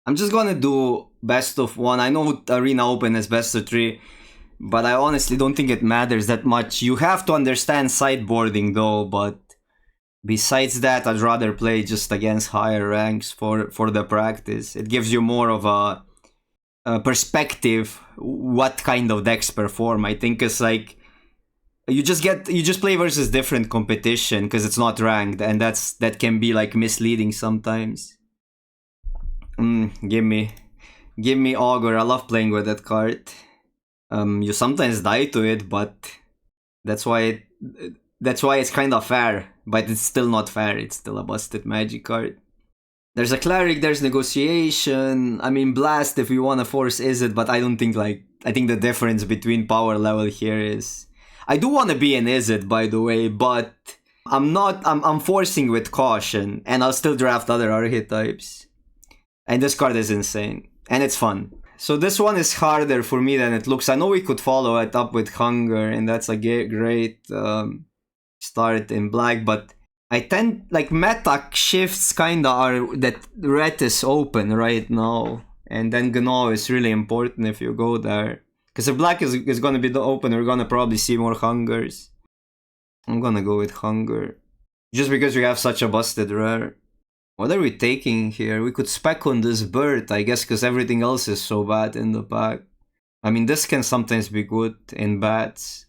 I'm just gonna do best of 1. I know Arena Open is best of 3, but I honestly don't think it matters that much. You have to understand sideboarding though, but besides that, I'd rather play just against higher ranks for the practice. It gives you more of a perspective what kind of decks perform. I think it's like you just play versus different competition because it's not ranked, and that can be like misleading sometimes. Give me Augur. I love playing with that card. You sometimes die to it, but that's why it's kind of fair. But it's still not fair. It's still a busted magic card. There's a cleric. There's negotiation. I mean, blast if you want to force Izzet, but I don't think like I think the difference between power level here is I do want to be an Izzet, by the way, but I'm not. I'm forcing with caution, and I'll still draft other archetypes. And this card is insane. And it's fun. So this one is harder for me than it looks. I know we could follow it up with Hunger, and that's a great start in black, but I tend, like, meta shifts kinda are that red is open right now. And then Gnaw is really important if you go there. Because if black is gonna be the open, we're gonna probably see more Hungers. I'm gonna go with Hunger. Just because we have such a busted rare. What are we taking here? We could spec on this bird, I guess, because everything else is so bad in the pack. I mean, this can sometimes be good in bats.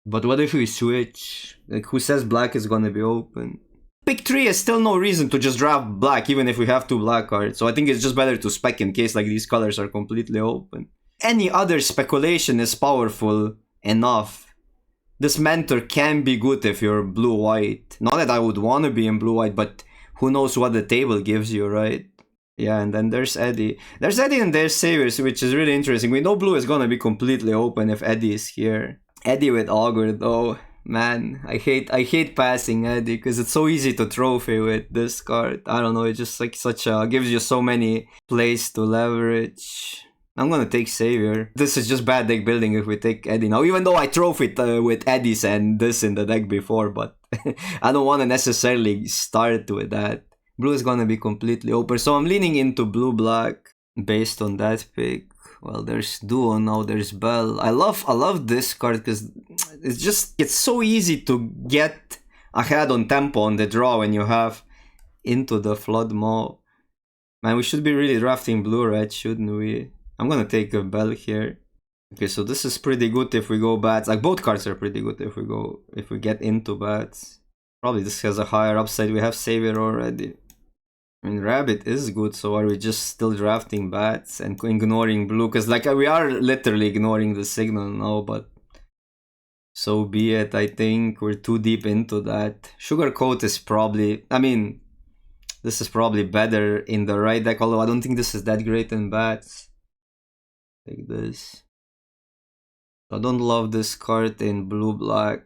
But what if we switch? Like, who says black is gonna be open? Pick 3 is still no reason to just draft black, even if we have 2 black cards. So I think it's just better to spec in case like these colors are completely open. Any other speculation is powerful enough. This mentor can be good if you're blue-white. Not that I would want to be in blue-white, but who knows what the table gives you, right? Yeah, and then there's Eddie. There's Eddie and there's Saviors, which is really interesting. We know blue is gonna be completely open if Eddie is here. Eddie with Augur, though. Man, I hate passing Eddie because it's so easy to trophy with this card. I don't know, it's just like gives you so many plays to leverage. I'm gonna take Savior. This is just bad deck building if we take Eddie now, even though I trophied with Eddies and this in the deck before, but I don't want to necessarily start with that. Blue is gonna be completely open, so I'm leaning into blue-black based on that pick. Well, there's Duo now, there's Bell. I love this card because it's so easy to get ahead on tempo on the draw when you have into the Flood Maw. Man, we should be really drafting blue-red, shouldn't we? I'm gonna take a Bell here. Okay, so this is pretty good if we go bats. Like, both cards are pretty good if we get into bats. Probably this has a higher upside. We have Savior already. I mean, Rabbit is good, so are we just still drafting bats and ignoring blue? Because, like, we are literally ignoring the signal now, but so be it. I think we're too deep into that. Sugarcoat is probably... I mean, this is probably better in the right deck, although I don't think this is that great in bats. Take this. I don't love this card in blue-black.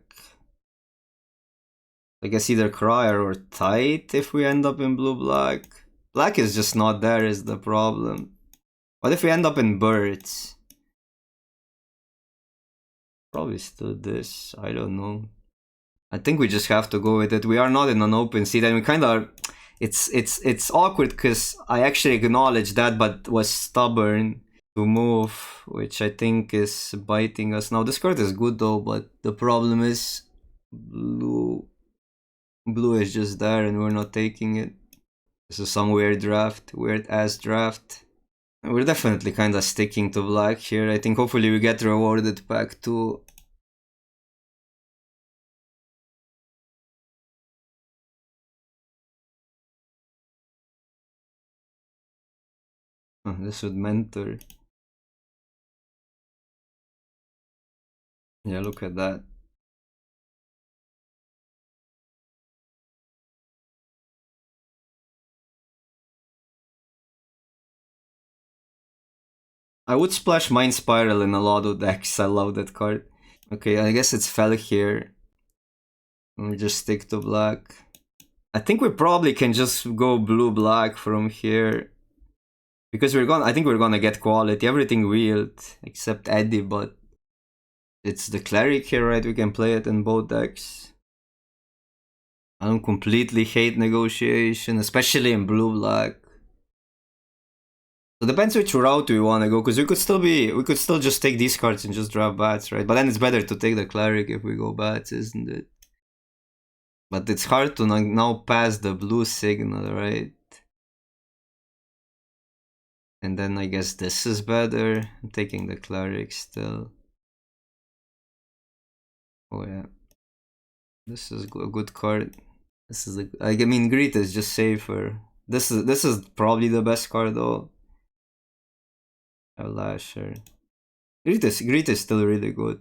I guess either Crier or Tight if we end up in blue-black. Black is just not there is the problem. What if we end up in Birds? Probably still this. I don't know. I think we just have to go with it. We are not in an open seat, and we kind of... It's awkward because I actually acknowledged that, but was stubborn to move, which I think is biting us. Now, this card is good though, but the problem is blue is just there and we're not taking it. This is some weird ass draft. We're definitely kind of sticking to black here. I think hopefully we get rewarded back to... Oh, this would mentor. Yeah, look at that. I would splash Mind Spiral in a lot of decks. I love that card. Okay, I guess it's fell here. We just stick to black. I think we probably can just go blue-black from here. Because I think we're gonna get quality. Everything wheeled except Eddie, but it's the Cleric here, right? We can play it in both decks. I don't completely hate negotiation, especially in blue-black. So depends which route we want to go, because we could still just take these cards and just draft bats, right? But then it's better to take the cleric if we go bats, isn't it? But it's hard to now pass the blue signal, right? And then I guess this is better. I'm taking the cleric still. Oh yeah, this is a good card. This is I mean, Greet is just safer. This is probably the best card though. Lasher. Greet is still really good.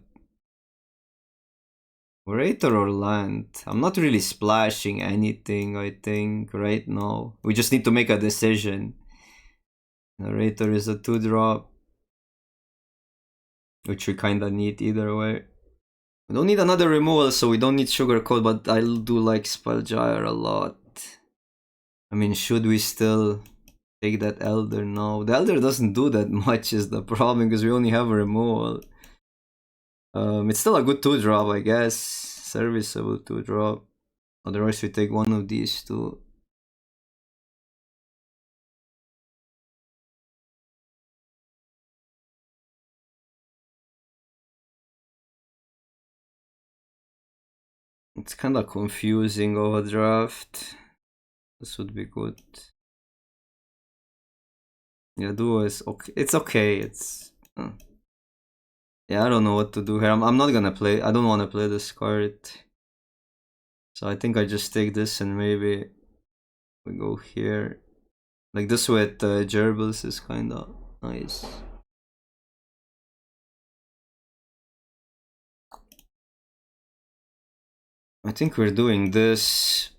Orator or land? I'm not really splashing anything, I think, right now. We just need to make a decision. Orator is a 2-drop, which we kinda need either way. We don't need another removal, so we don't need Sugarcoat, but I do like Spellgyre a lot. I mean, should we still take that Elder now? The Elder doesn't do that much is the problem, because we only have a removal. It's still a good 2-drop, I guess. Serviceable 2-drop. Otherwise, we take one of these two. It's kind of confusing overdraft. This would be good. Yeah, duo is okay. It's okay. It's yeah, I don't know what to do here. I'm not gonna play. I don't want to play this card. So I think I just take this and maybe we go here. Like this with gerbils is kind of nice. I think we're doing this.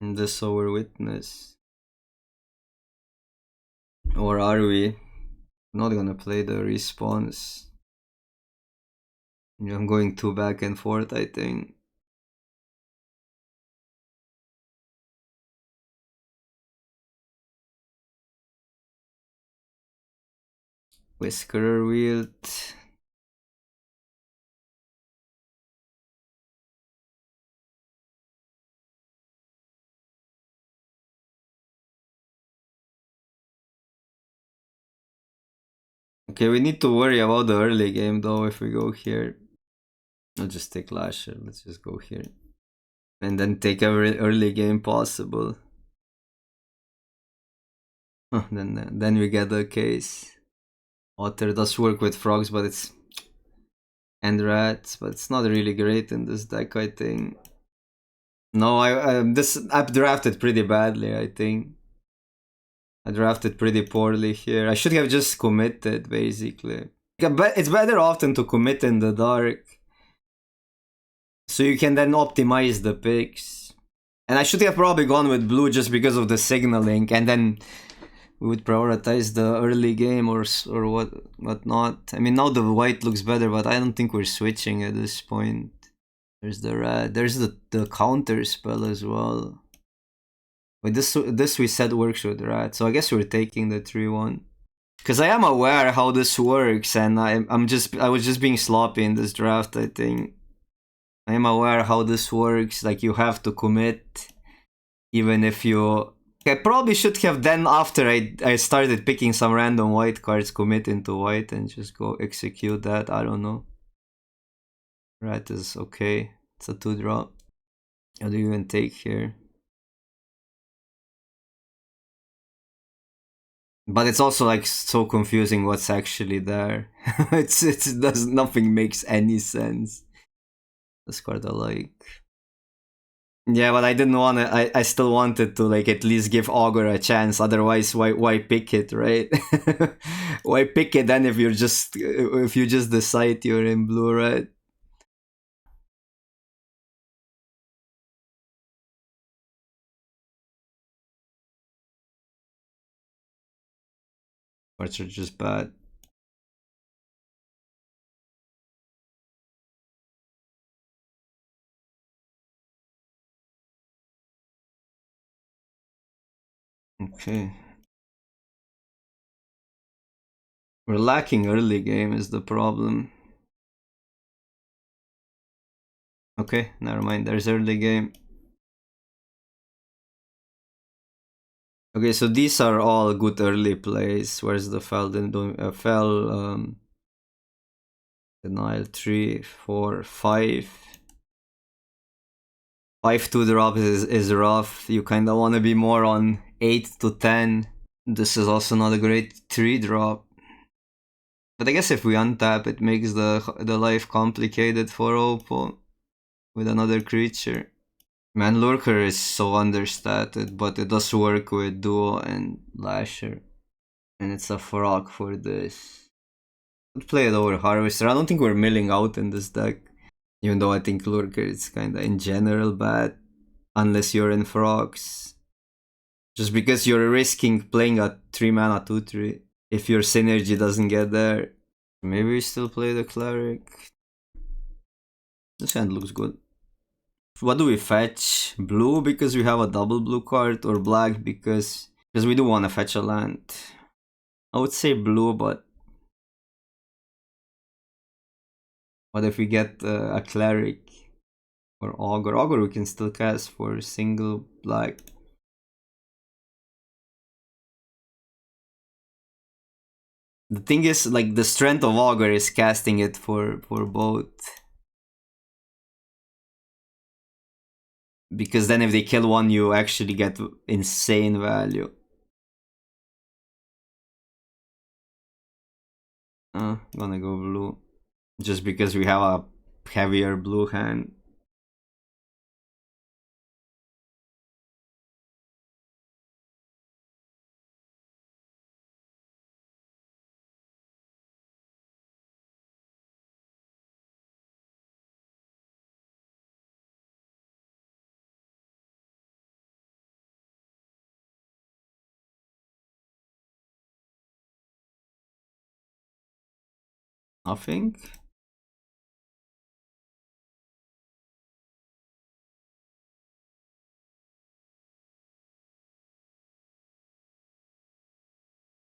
And this over witness. Or are we? Not gonna play the response. I'm going too back and forth, I think. Whiskerer Wield. Okay, we need to worry about the early game though if we go here. I'll just take Lasher. Let's just go here. And then take every early game possible. Then we get the case. Otter does work with frogs, but it's and rats, but it's not really great in this deck, I think. No, I've drafted pretty badly, I think. I drafted pretty poorly here. I should have just committed, basically. It's better often to commit in the dark. So you can then optimize the picks. And I should have probably gone with blue just because of the signaling, and then we would prioritize the early game or whatnot. I mean, now the white looks better, but I don't think we're switching at this point. There's the red. There's the counter spell as well. But this we said works with red, so I guess we're taking the 3-1. Because I am aware how this works, and I was just being sloppy in this draft, I think. I am aware how this works, like you have to commit, even if you... I probably should have then, after I started picking some random white cards, commit into white and just go execute that, I don't know. Rat is okay, it's a 2-drop. How do you even take here? But it's also like so confusing what's actually there. Nothing makes any sense. This card I like. Yeah, but I didn't want to. I still wanted to like at least give Augur a chance. Otherwise, why pick it, right? Why pick it then if you just decide you're in blue, right? Cards are just bad. Okay. We're lacking early game is the problem. Okay, never mind. There's early game. Okay, so these are all good early plays. Where's the Fell? Fell, denial 3, 4, 5. 5-2 drop is rough. You kinda wanna be more on 8 to 10. This is also not a great 3 drop. But I guess if we untap, it makes the life complicated for Oppo with another creature. Man, Lurker is so understated, but it does work with Duo and Lasher. And it's a frog for this. I'd play it over Harvester. I don't think we're milling out in this deck. Even though I think Lurker is kinda in general bad. Unless you're in frogs. Just because you're risking playing a 3 mana 2-3 if your synergy doesn't get there. Maybe we still play the Cleric. This hand looks good. What do we fetch? Blue because we have a double blue card, or black because we do want to fetch a land? I would say blue, but what if we get a Cleric or Augur? Augur we can still cast for single black. The thing is, like, the strength of Augur is casting it for both. Because then if they kill one, you actually get insane value. Gonna go blue. Just because we have a heavier blue hand. Nothing.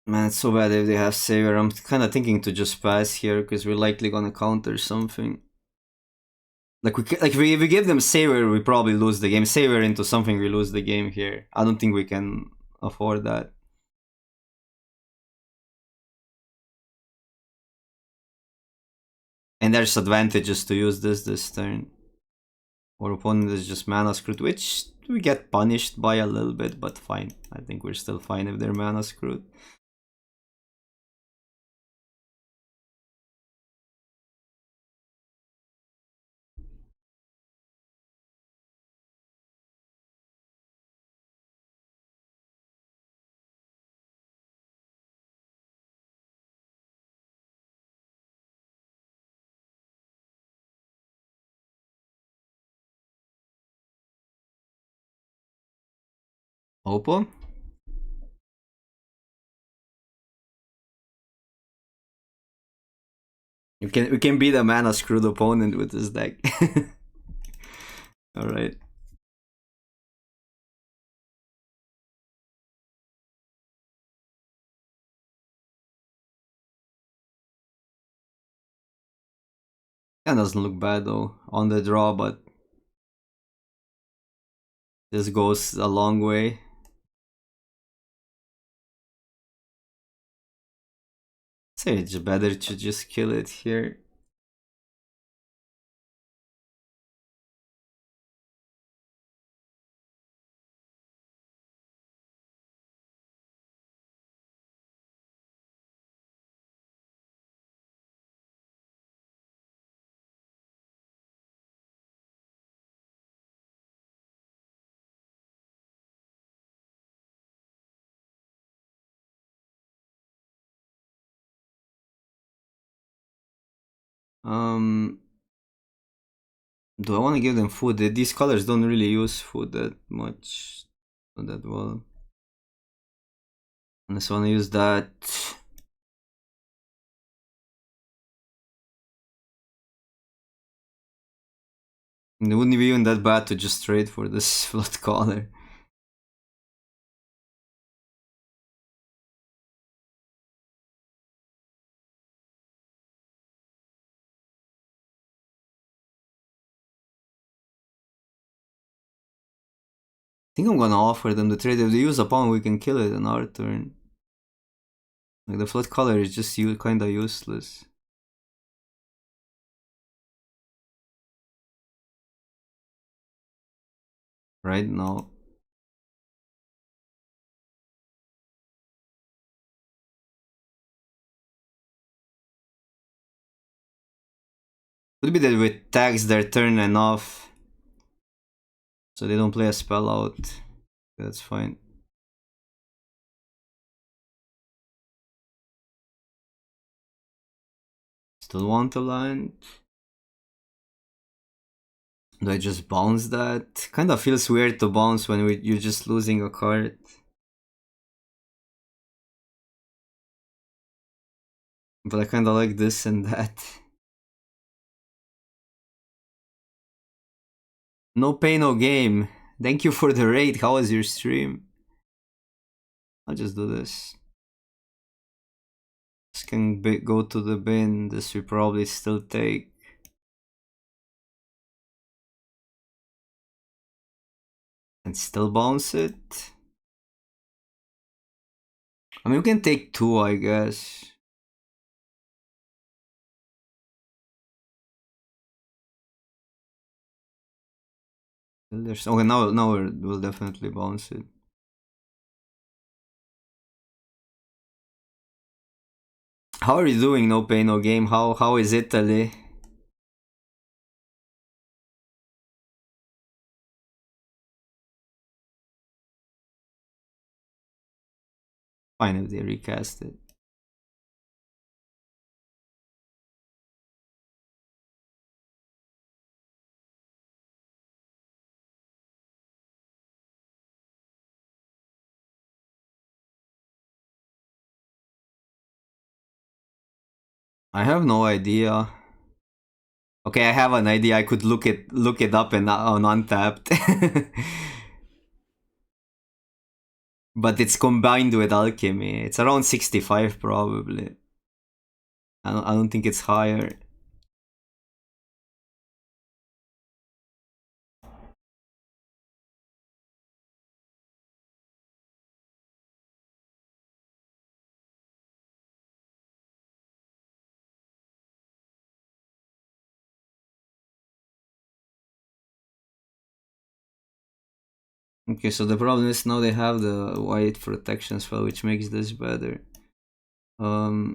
Man, it's so bad if they have Savior. I'm kind of thinking to just pass here because we're likely gonna counter something. Like if we give them Savior, we probably lose the game. Savior into something, we lose the game here. I don't think we can afford that. And there's advantages to use this turn. Our opponent is just mana screwed, which we get punished by a little bit, but fine. I think we're still fine if they're mana screwed. Oppo? We can beat a mana screwed opponent with this deck. Alright. That doesn't look bad though on the draw, but this goes a long way. Say it's better to just kill it here. Do I want to give them food? These colors don't really use food that much, not that well. Unless I want to use that. It wouldn't be even that bad to just trade for this flood color. think I'm gonna offer them the trade. If they use a pawn, we can kill it on our turn. Like the flood color is just kinda useless. Right now. Could be that we tax their turn enough so they don't play a spell out. That's fine. Still want a land. Do I just bounce that? Kinda feels weird to bounce when you're just losing a card. But I kinda like this and that. No pay, no game. Thank you for the raid. How was your stream? I'll just do this. This can go to the bin. This we probably still take. And still bounce it. I mean, we can take 2, I guess. Okay, now we'll definitely bounce it. How are you doing? No pay, no game. How is Italy? Fine if they recast it. I have no idea. Okay, I have an idea. I could look it up and on Untapped. But it's combined with alchemy. It's around 65 probably. I don't think it's higher. Okay, so the problem is now they have the white protection spell, which makes this better. I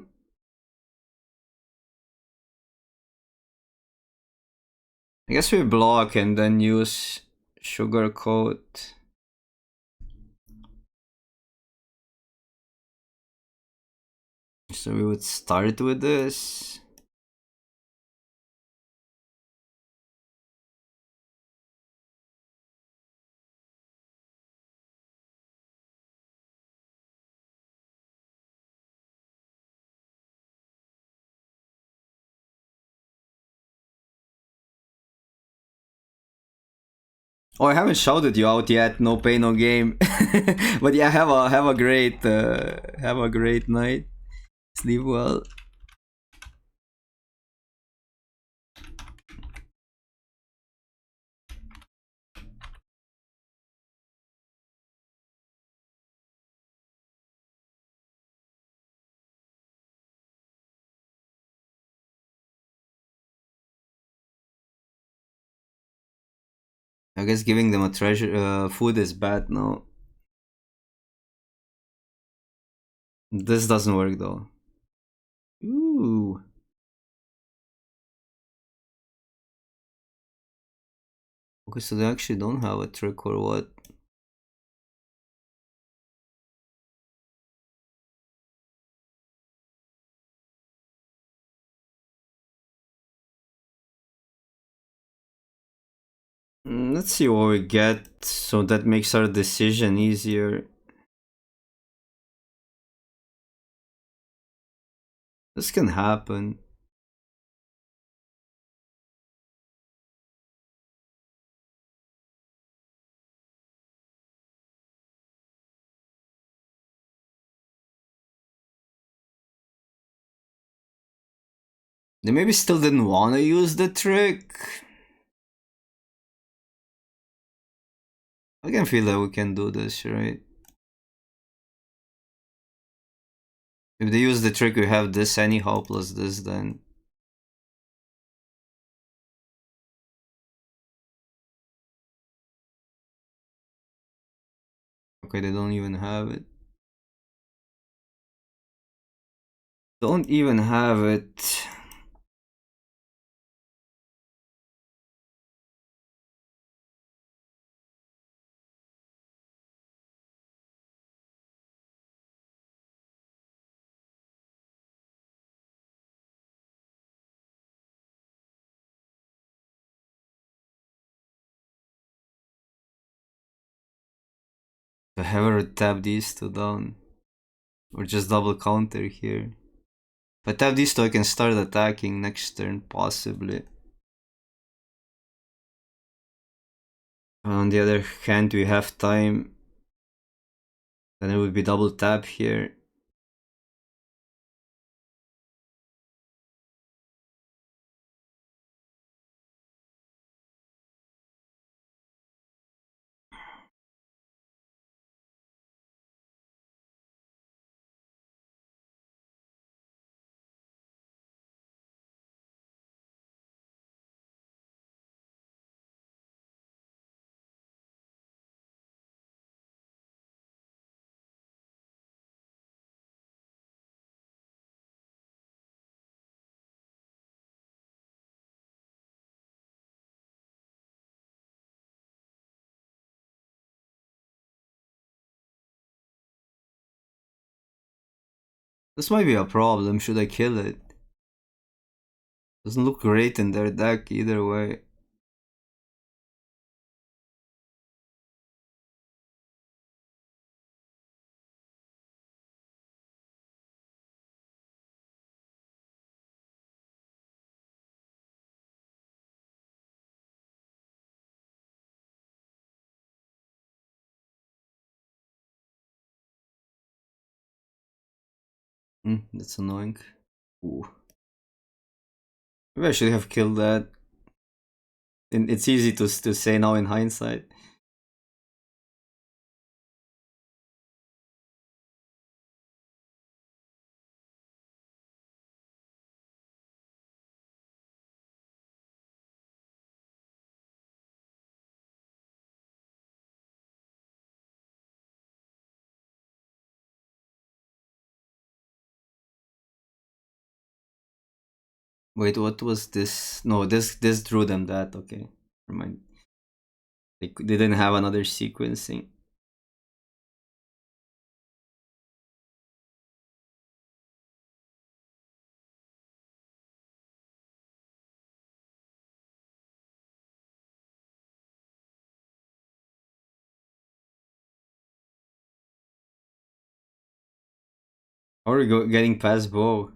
guess we block and then use sugarcoat. So we would start with this. Oh, I haven't shouted you out yet. No pay, no game. But yeah, have a great night. Sleep well. I guess giving them a treasure food is bad now. This doesn't work though. Ooh. Okay, so they actually don't have a trick or what? Let's see what we get, so that makes our decision easier. This can happen. They maybe still didn't want to use the trick. I can feel that we can do this, right? If they use the trick, we have this anyhow plus this, then... Okay, they don't even have it. Don't even have it. I have ever tap these two down. Or just double counter here. If I tap these two, I can start attacking next turn, possibly. On the other hand, we have time. Then it would be double tap here. This might be a problem. Should I kill it? Doesn't look great in their deck either way. That's annoying. Ooh. Maybe I should have killed that. And it's easy to say now in hindsight. Wait, what was this? No, this drew them that. Okay, never mind. They didn't have another sequencing. How are we getting past Bow?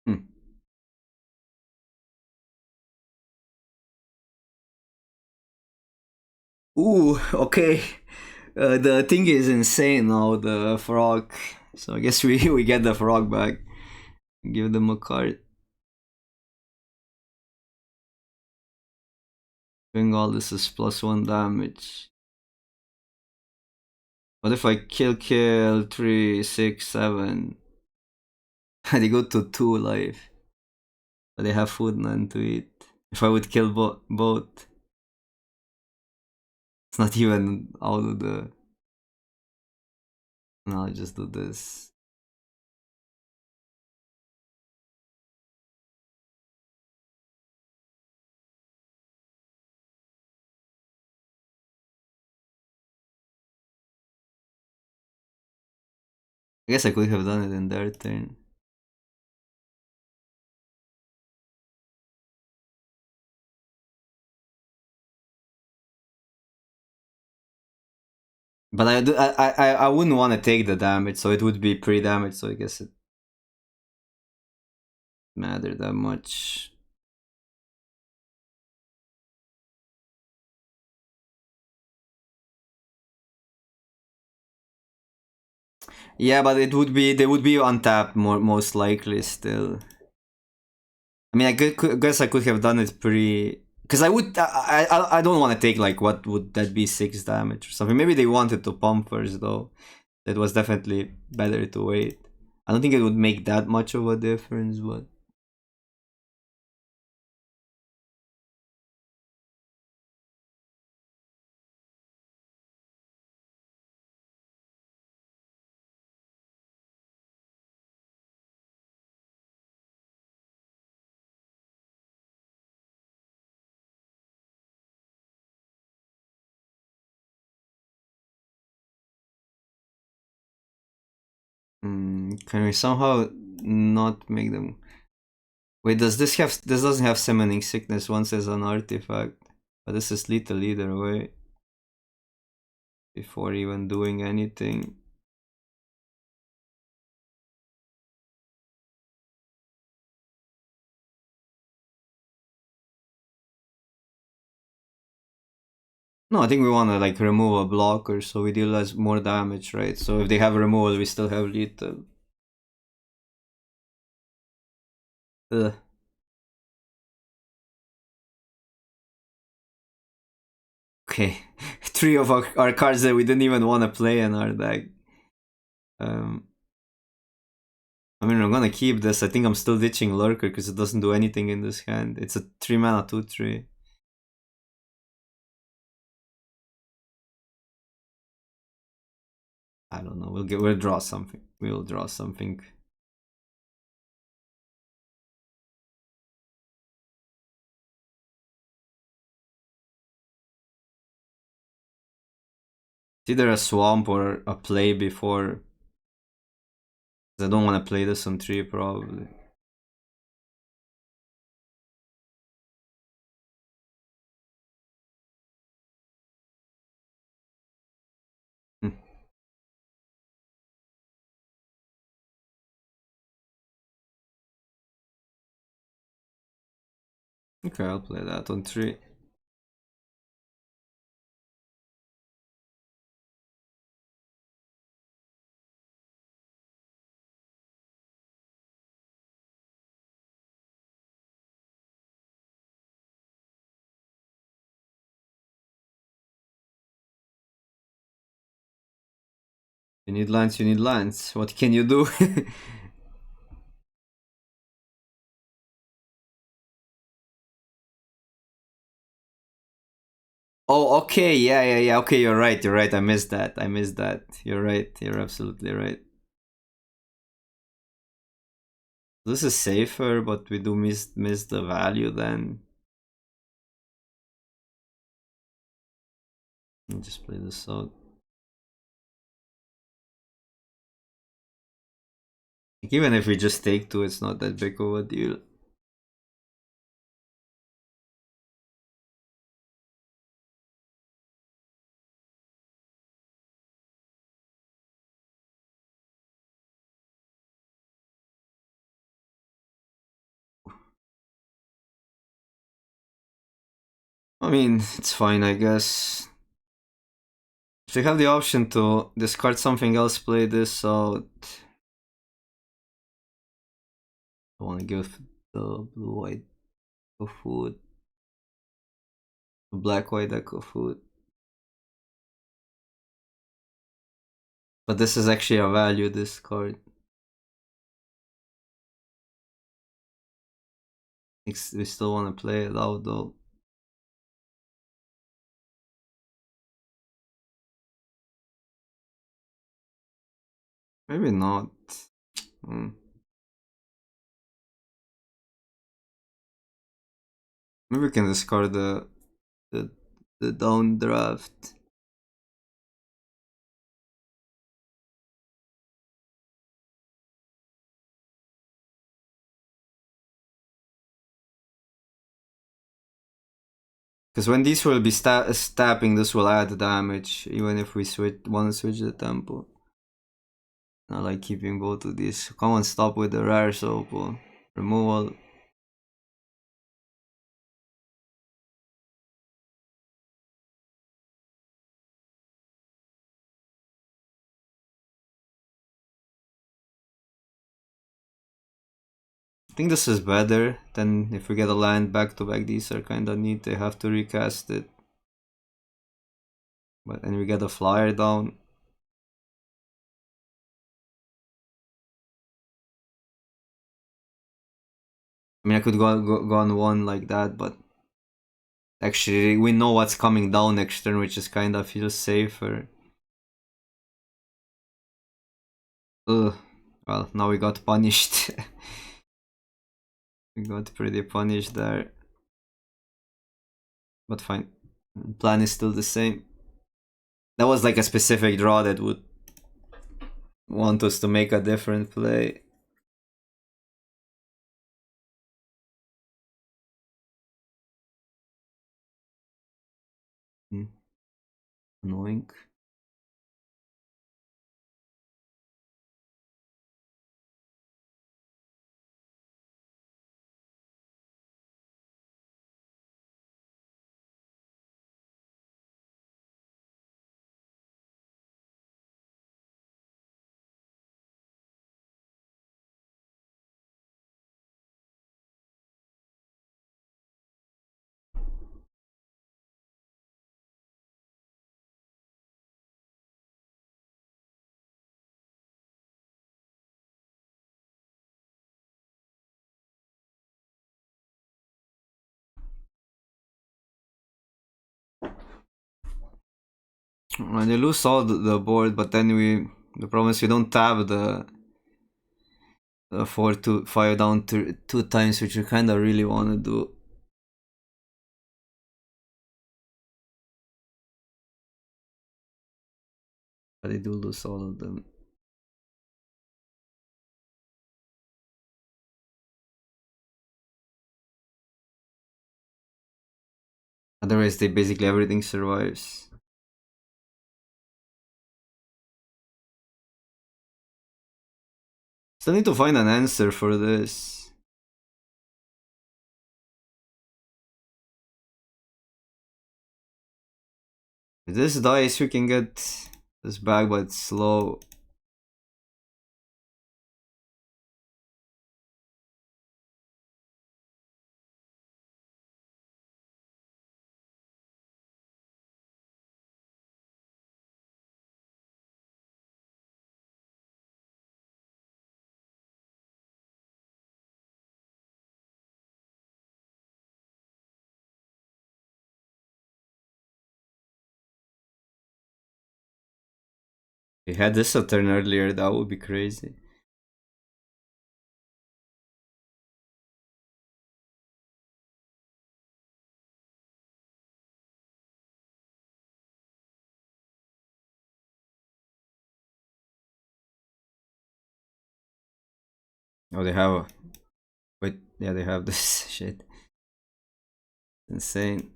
Hmm. Ooh, okay. The thing is insane now, the frog. So I guess we get the frog back. Give them a card. Doing all this is +1 damage. What if I kill 3, 6, 7? They go to 2 life. But they have food, none to eat. If I would kill both. It's not even out of the... No, I'll just do this. I guess I could have done it in their turn. But I wouldn't want to take the damage, so it would be pre-damage, so I guess it mattered that much. Yeah, but it would be, they would be untapped most likely still. I mean, guess I could have done it pre, because I don't want to take like, what would that be, 6 damage or something. Maybe they wanted to pump first though. It was definitely better to wait. I don't think it would make that much of a difference, but can we somehow not make them? Wait, does this have? This doesn't have summoning sickness once as an artifact, but this is lethal either way. Before even doing anything. No, I think we want to like remove a blocker so we deal less more damage, right? So if they have removal, we still have lethal. Ugh. Okay, 3 of our cards that we didn't even want to play in our deck. I mean, I'm gonna keep this. I think I'm still ditching Lurker because it doesn't do anything in this hand. It's a 3 mana 2/3. I don't know. We'll draw something. We'll draw something. It's either a swamp or a play before. I don't want to play this on 3 probably. Okay, I'll play that on 3. You need lands, you need lands. What can you do? Oh, okay, yeah. Okay, you're right. I missed that. You're right. You're absolutely right. This is safer, but we do miss the value then. I'll just play this out. Like, even if we just take 2, it's not that big of a deal. I mean, it's fine, I guess. If we have the option to discard something else, play this out. I want to give the blue-white a food. The black-white deck of food. But this is actually a value, this card. We still want to play it out though. Maybe not. Maybe we can discard the down draft. Because when these will be stabbing, this will add damage, even if we want to switch the tempo. Not like keeping both of these. Come on, stop with the rare soap. Removal. I think this is better than if we get a land back to back. These are kinda neat. They have to recast it. But and we get a flyer down. I mean, I could go on one like that, but actually we know what's coming down next turn, which is kinda feels safer. Ugh. Well, now we got punished. We got pretty punished there. But fine. Plan is still the same. That was like a specific draw that would want us to make a different play. Annoying. And they lose all the board, but then the problem is we don't have the 4 to 5 down to 2 times, which we kinda really wanna do. But they do lose all of them. Otherwise, they basically everything survives. Still need to find an answer for this. If this dies, we can get this back, but it's slow. We had this a turn earlier, that would be crazy. Oh, they have a... Wait, yeah, they have this shit. Insane.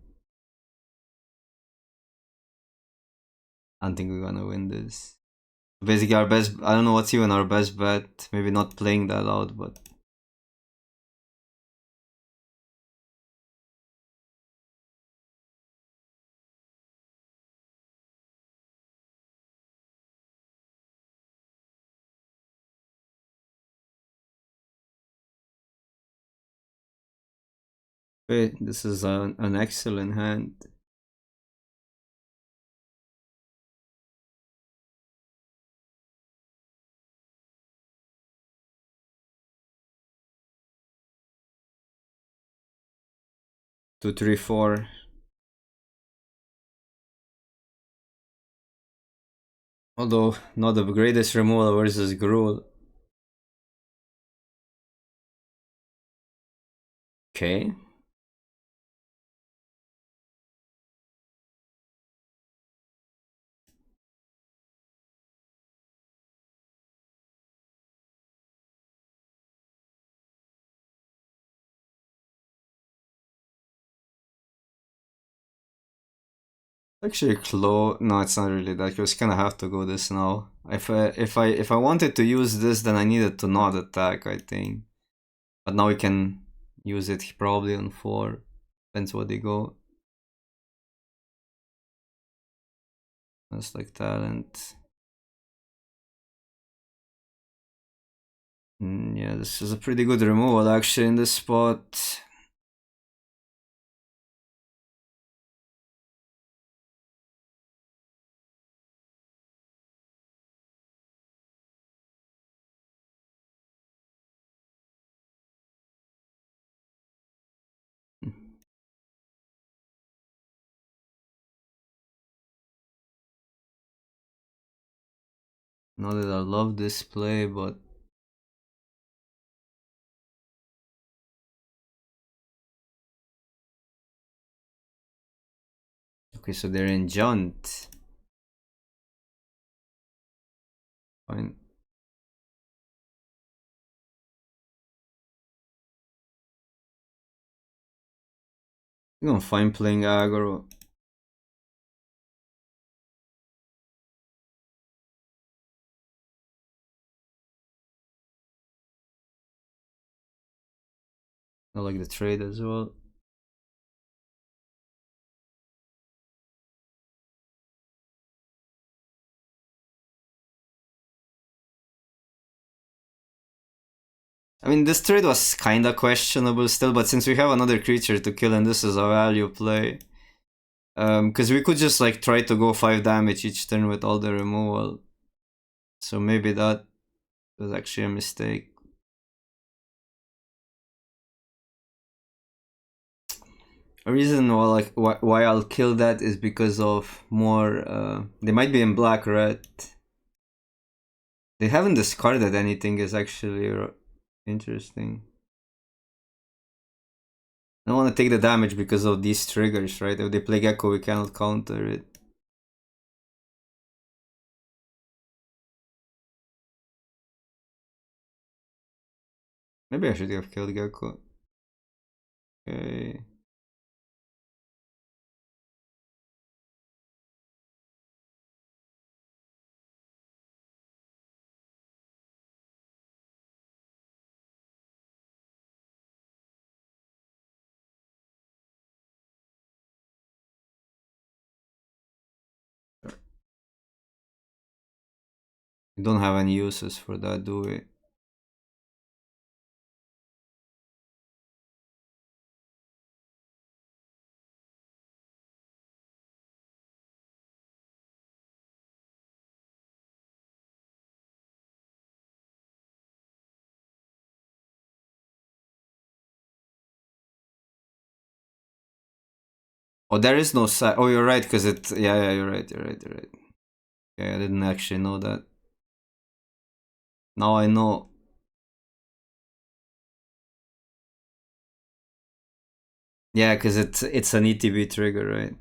I don't think we're gonna win this. Basically, our best... I don't know what's even our best bet. Maybe not playing that out, but... Wait, this is an excellent hand. Two, three, four. Although, not the greatest removal versus Gruul. Okay. Actually, no, it's not really that close. Kind of have to go this now. If I wanted to use this, then I needed to not attack, I think. But now we can use it probably on 4. Depends what they go. That's like talent. Yeah, this is a pretty good removal actually in this spot. Not that I love this play, but okay, so they're in Junt. Fine. I'm gonna fine playing aggro. I like the trade as well. I mean, this trade was kinda questionable still, but since we have another creature to kill and this is a value play, because we could just like try to go 5 damage each turn with all the removal. So maybe that was actually a mistake. A reason why I'll kill that is because of more. They might be in black red. They haven't discarded anything. Is actually interesting. I don't want to take the damage because of these triggers, right? If they play Gecko, we cannot counter it. Maybe I should have killed Gecko. Okay. We don't have any uses for that, do we? Oh, there is no side. Oh, you're right, because it. Yeah, you're right. You're right. Yeah, I didn't actually know that. Now I know. Yeah, because it's an ETB trigger, right?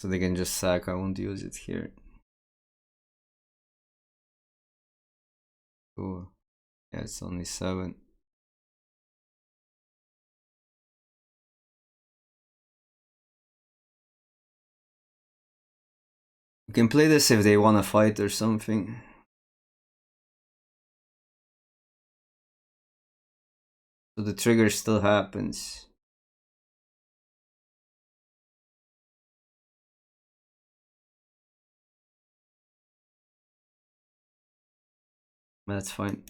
So they can just sack. I won't use it here. Cool. Yeah, it's only 7. We can play this if they want to fight or something. So the trigger still happens. That's fine.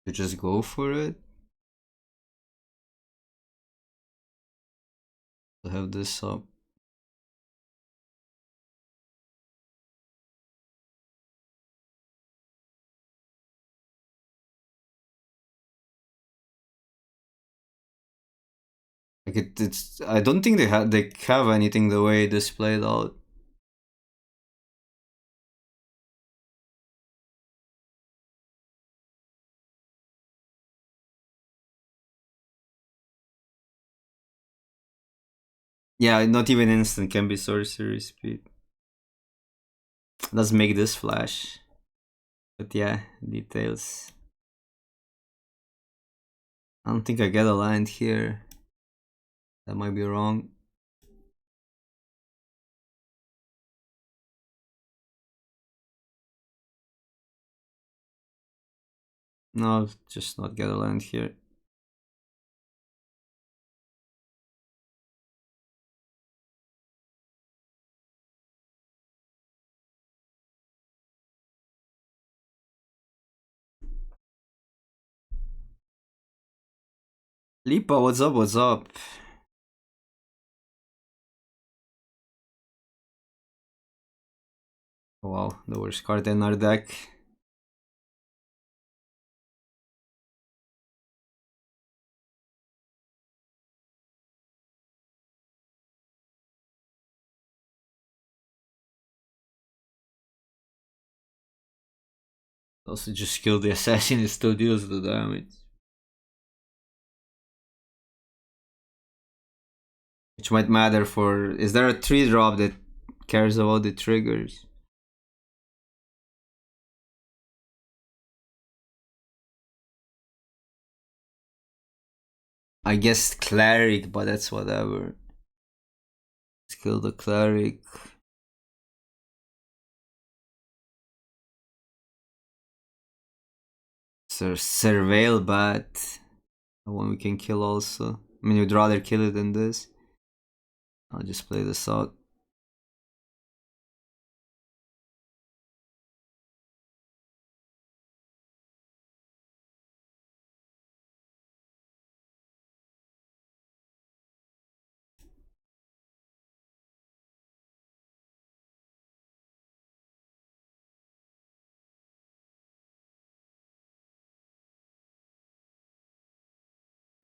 To just go for it. To have this up. Like it's. I don't think they have anything the way this played out. Yeah, not even instant can be sorcery speed. Let's make this flash. But yeah, details. I don't think I get a land here. That might be wrong. No, just not get a land here. Lipa, what's up? What's up? Wow, the worst card in our deck. Also just kill the assassin, it still deals the damage. Which might matter for... Is there a 3-drop that cares about the triggers? I guess cleric, but that's whatever. Let's kill the cleric. Surveil bat. The one we can kill also. I mean, you'd rather kill it than this. I'll just play this out.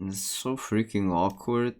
It's so freaking awkward.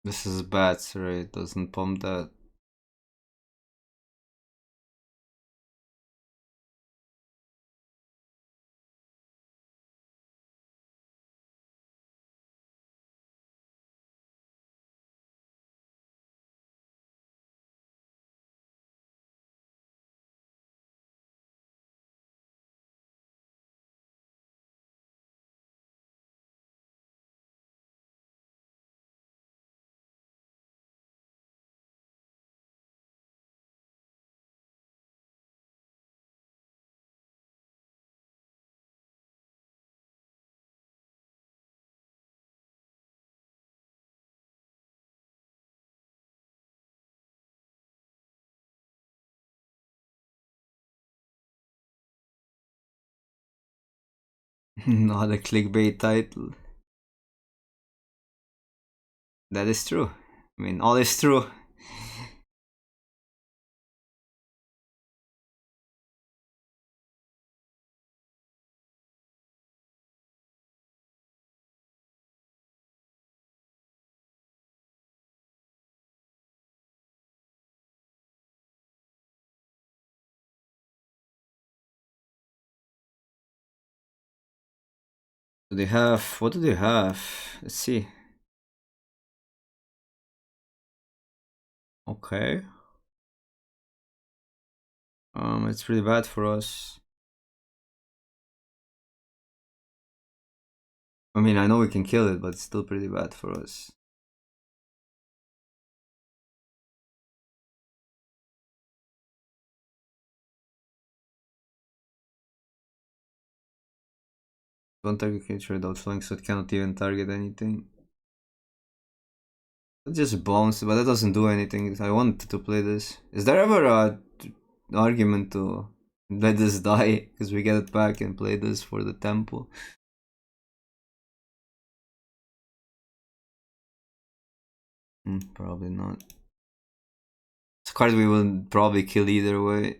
This is bats, right? Doesn't pump that. Not a clickbait title. That is true. I mean, all is true. They have, what do they have? Let's see. Okay. It's pretty bad for us. I mean, I know we can kill it, but it's still pretty bad for us. Don't target creature without flying, so it cannot even target anything. It just bounce, but that doesn't do anything. I wanted to play this. Is there ever a argument to let this die? Because we get it back and play this for the tempo. Probably not. It's a card we will probably kill either way.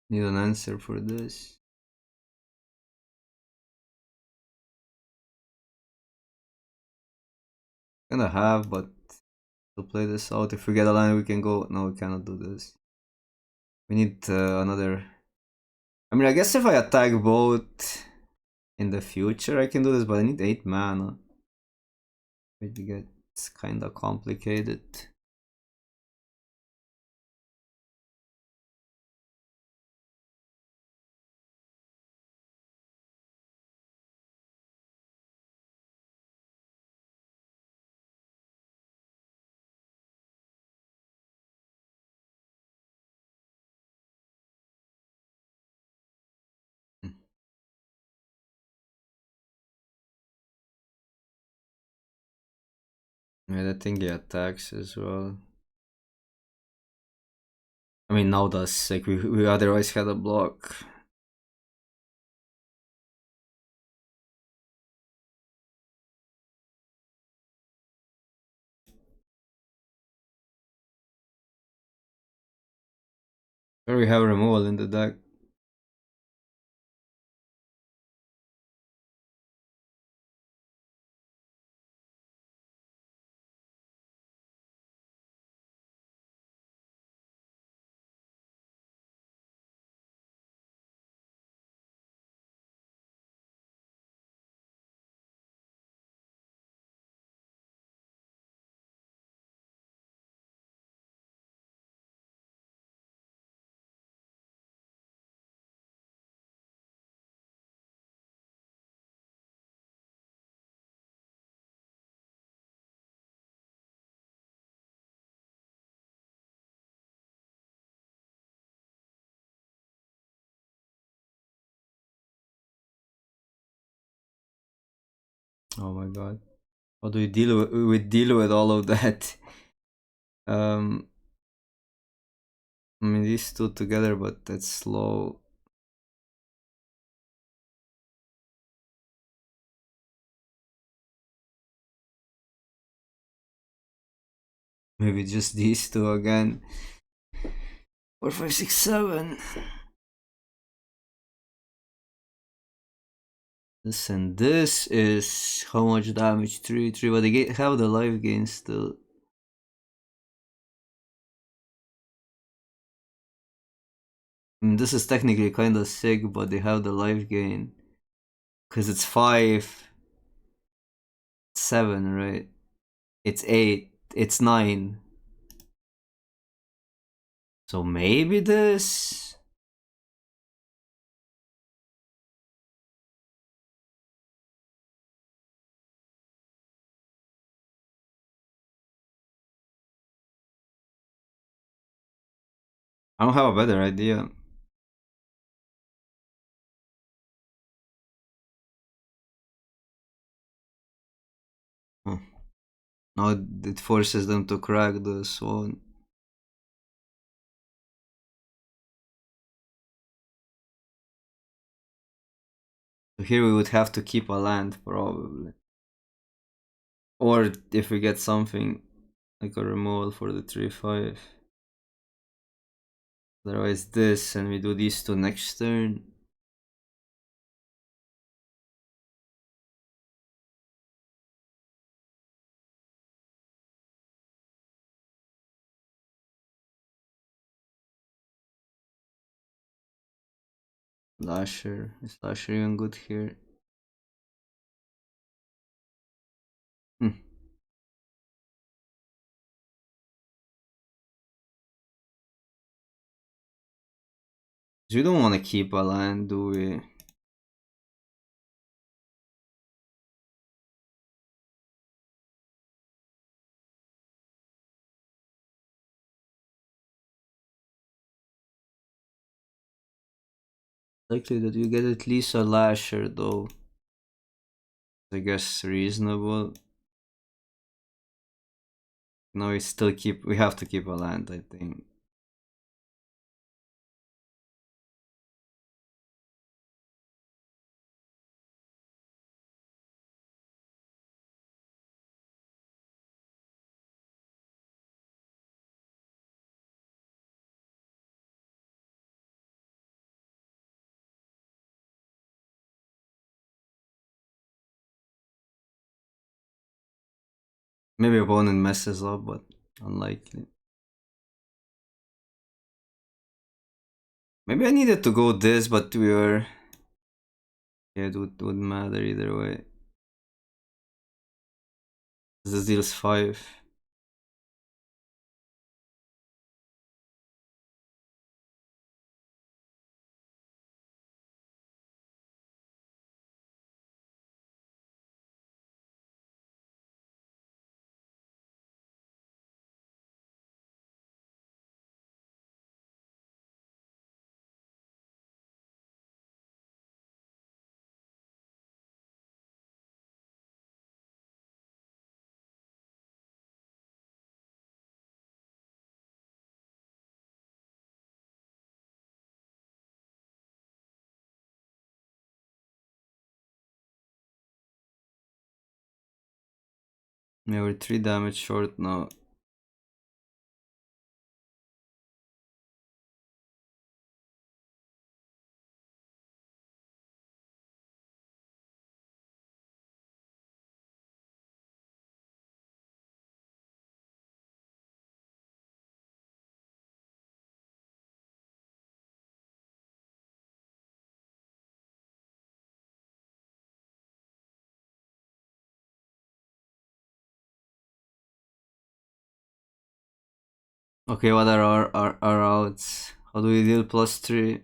Need an answer for this. Kinda have, but to play this out, if we get a line, we can go. No, we cannot do this. We need another. I mean, I guess if I attack both in the future, I can do this, but I need 8 mana. It gets kinda complicated. Yeah, I think he attacks as well. I mean, now does, like, we otherwise had a block. Where we have removal in the deck. Oh my god. How do we deal with all of that? I mean, these two together, but that's slow. Maybe just these two again. 4, 5, 6, 7. This and this is how much damage? 3, 3, but they have the life gain still. I mean, this is technically kind of sick, but they have the life gain. Because it's 5, 7, right? It's 8, it's 9. So maybe this? I don't have a better idea. Oh. Now it forces them to crack the swan. So here we would have to keep a land, probably. Or if we get something like a removal for the 3/5. Otherwise this, and we do these two next turn. Lasher. Is Lasher even good here? Hmm. We don't want to keep a land, do we? Likely that you get at least a Lasher, though. I guess reasonable. No, we have to keep a land, I think. Maybe opponent messes up, but unlikely. Maybe I needed to go this, but we were... Yeah, it wouldn't matter either way. This deals 5. Yeah, we're 3 damage short now. Okay, what are our outs? How do we deal +3?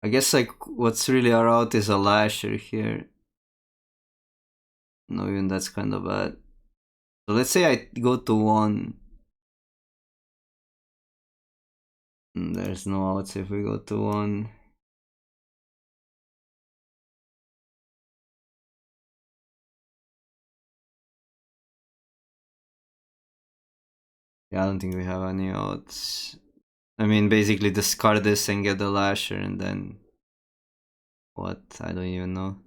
I guess like what's really our out is a Lasher here. No, even that's kind of bad. So let's say I go to 1. There's no outs if we go to 1. Yeah, I don't think we have any outs. I mean, basically discard this and get the Lasher and then... What? I don't even know.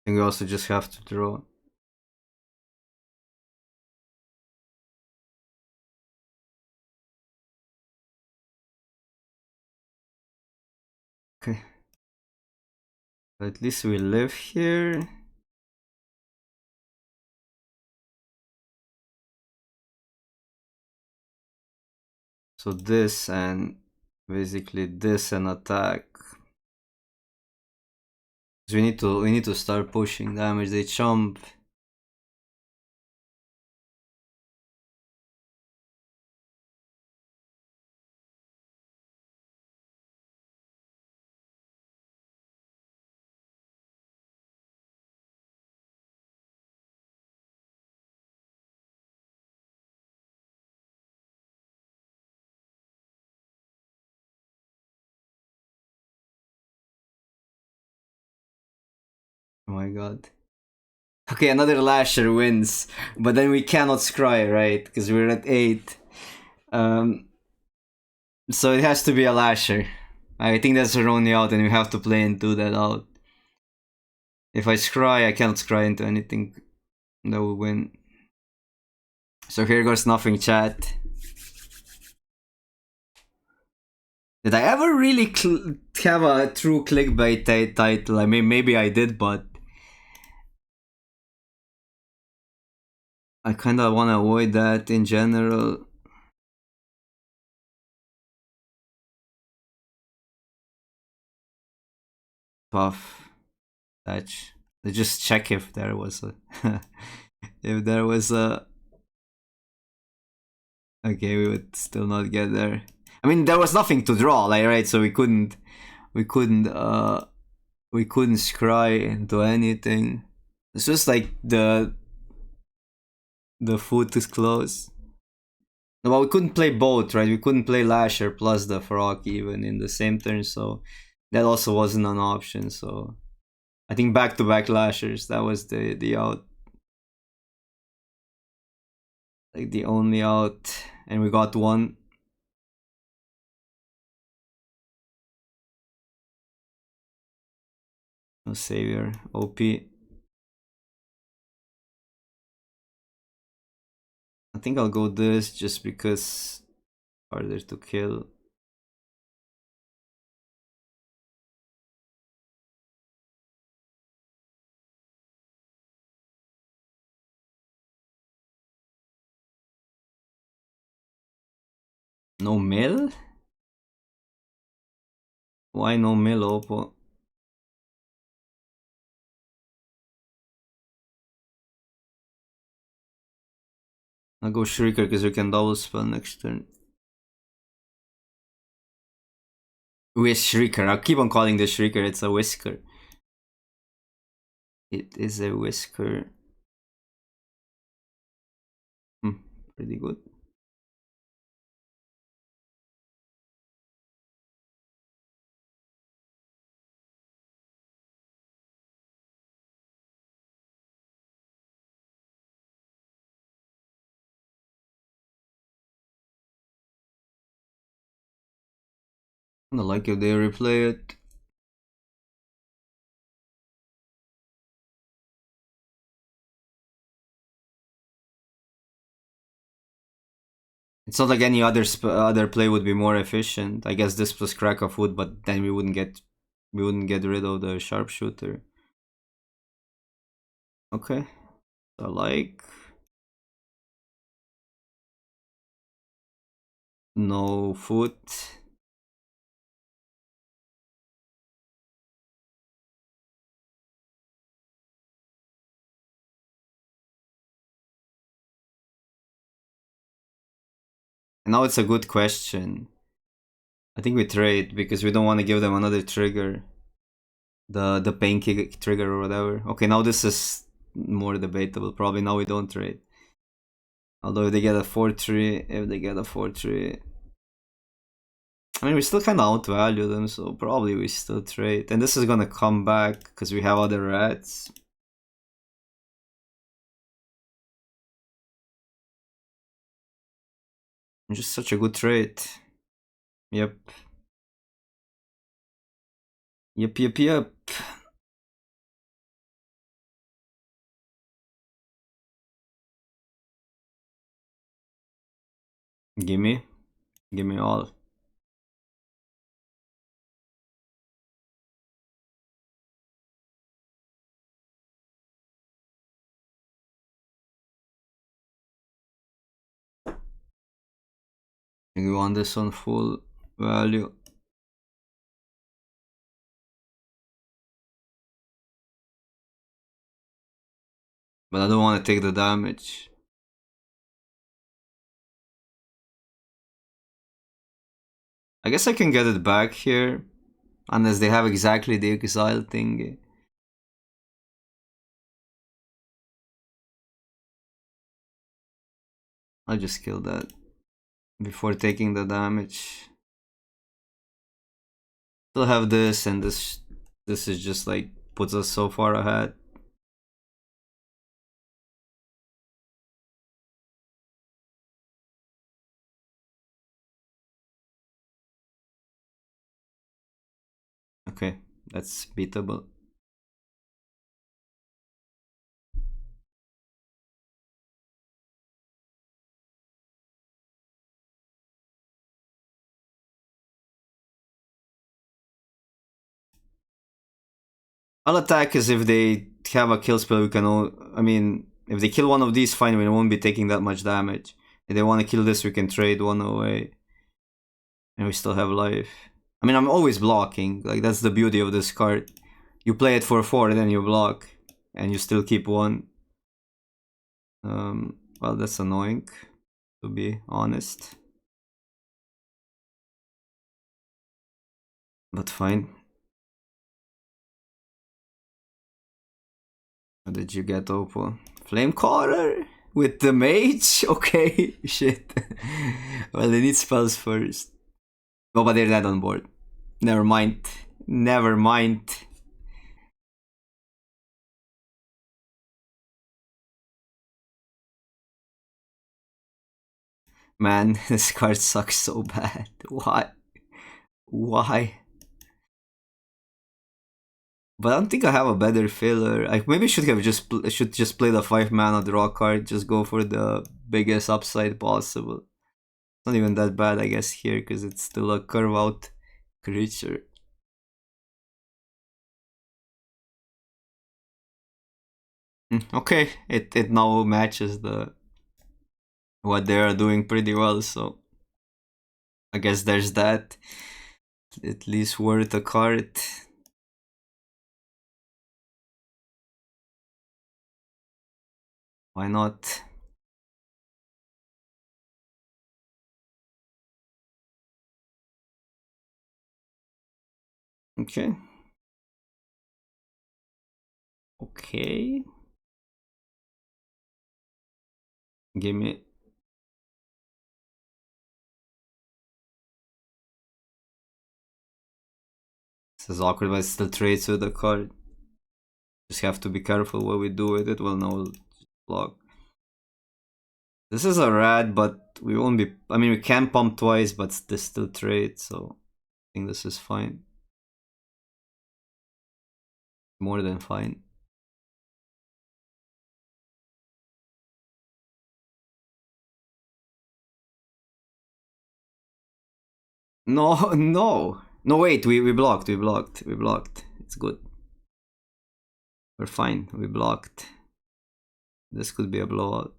I think we also just have to draw. Okay. At least we live here. So this and basically this and attack. We need to start pushing damage. They chomp. Oh my god. Okay, another Lasher wins, but then we cannot scry, right? Because we're at 8. So it has to be a Lasher. I think that's our only out, and we have to play into that out. If I scry, I cannot scry into anything that will win. So here goes nothing, chat. Did I ever really have a true clickbait title? I mean, maybe I did, but I kind of want to avoid that in general. Puff. Touch. Let's just check if there was a... if there was a... Okay, we would still not get there. I mean, there was nothing to draw, like, right? So we couldn't scry into anything. It's just like the foot is close. Well, we couldn't play both, right? We couldn't play Lasher plus the Frog even in the same turn, so that also wasn't an option. So I think back-to-back Lashers, that was the out. Like the only out, and we got one. No savior, OP. I think I'll go this just because harder to kill. No mill? Why no mill, Oppo? I'll go Shrieker because we can double spell next turn. Shrieker. I'll keep on calling this Shrieker. It's a Whisker. It is a Whisker. Pretty good. I don't like if they replay it. It's not like any other play would be more efficient. I guess this plus Crack of Wood, but then we wouldn't get rid of the Sharpshooter. Okay, so like no foot. Now it's a good question. I think we trade because we don't want to give them another trigger. The pain kick trigger or whatever. Okay, now this is more debatable. Probably now we don't trade. Although if they get a 4-3, I mean, we still kind of outvalue them, so probably we still trade. And this is gonna come back because we have other rats. Just such a good trade. Yep. Yep. Gimme all. We want this on full value. But I don't want to take the damage. I guess I can get it back here. Unless they have exactly the exile thing. I'll just kill that before taking the damage. Still have this, and this is just like puts us so far ahead. Okay, that's beatable. I'll attack as if they have a kill spell. We can all. I mean, if they kill one of these, fine. We won't be taking that much damage. If they want to kill this, we can trade one away, and we still have life. I mean, I'm always blocking. Like that's the beauty of this card. You play it for 4, then you block, and you still keep 1. Well, that's annoying, to be honest. But fine. What did you get, Opal? Flamecaller? With the mage? Okay, shit. Well, they need spells first. Oh, but they're dead on board. Never mind. Never mind. Man, this card sucks so bad. Why? Why? But I don't think I have a better filler. I maybe should have just play the 5 mana draw card. Just go for the biggest upside possible. Not even that bad, I guess, here because it's still a curve out creature. Okay, it now matches the what they are doing pretty well. So I guess there's that. At least worth a card. Why not? Okay. Okay. Give me. This is awkward, but it still trades with the card. Just have to be careful what we do with it. Well, no, we'll block. This is a rat, but we won't be. I mean, we can pump twice, but this still trades, so I think this is fine. More than fine. No, no. No, wait, we blocked. It's good. We're fine. We blocked. This could be a blowout.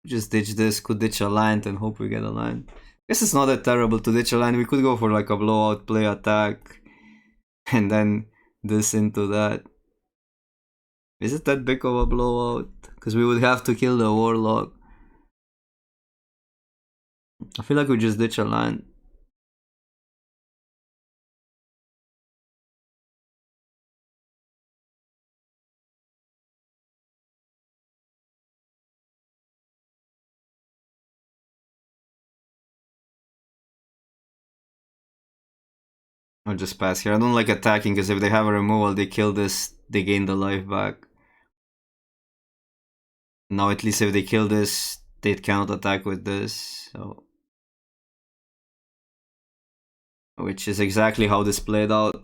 Just ditch this, could ditch a land and hope we get a land. Guess it's not that terrible to ditch a land. We could go for like a blowout, play attack, and then this into that. Is it that big of a blowout? Because we would have to kill the warlock. I feel like we just ditch a land. I'll just pass here. I don't like attacking because if they have a removal, they kill this, they gain the life back. Now at least if they kill this, they cannot attack with this. So, which is exactly how this played out.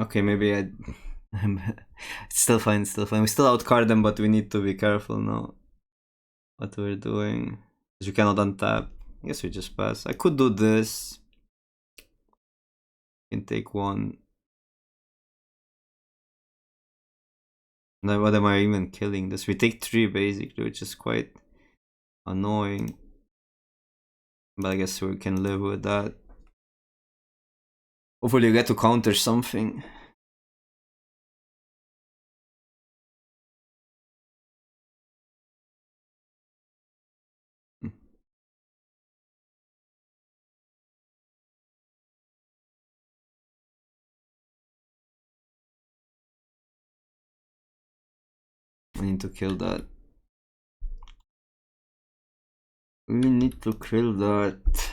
Okay, maybe I. It's still fine, it's still fine. We still outcard them, but we need to be careful now what we're doing. Because we cannot untap. I guess we just pass. I could do this. Can take 1. Now, what am I even killing this? We take 3 basically, which is quite annoying. But I guess we can live with that. Hopefully you get to counter something. I need to kill that. We need to kill that.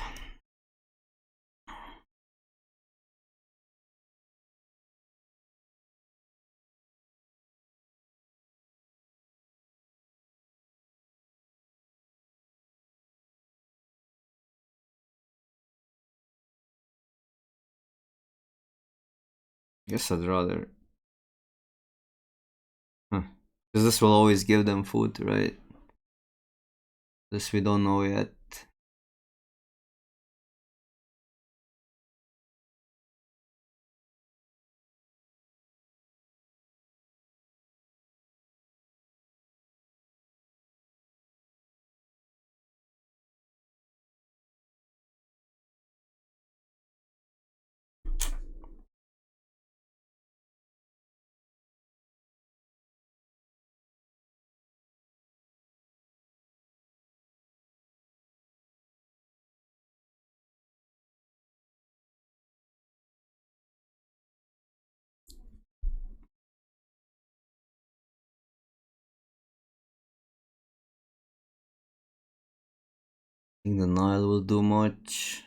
I guess I'd rather. Because this will always give them food, right? This we don't know yet. I think the Nile will do much.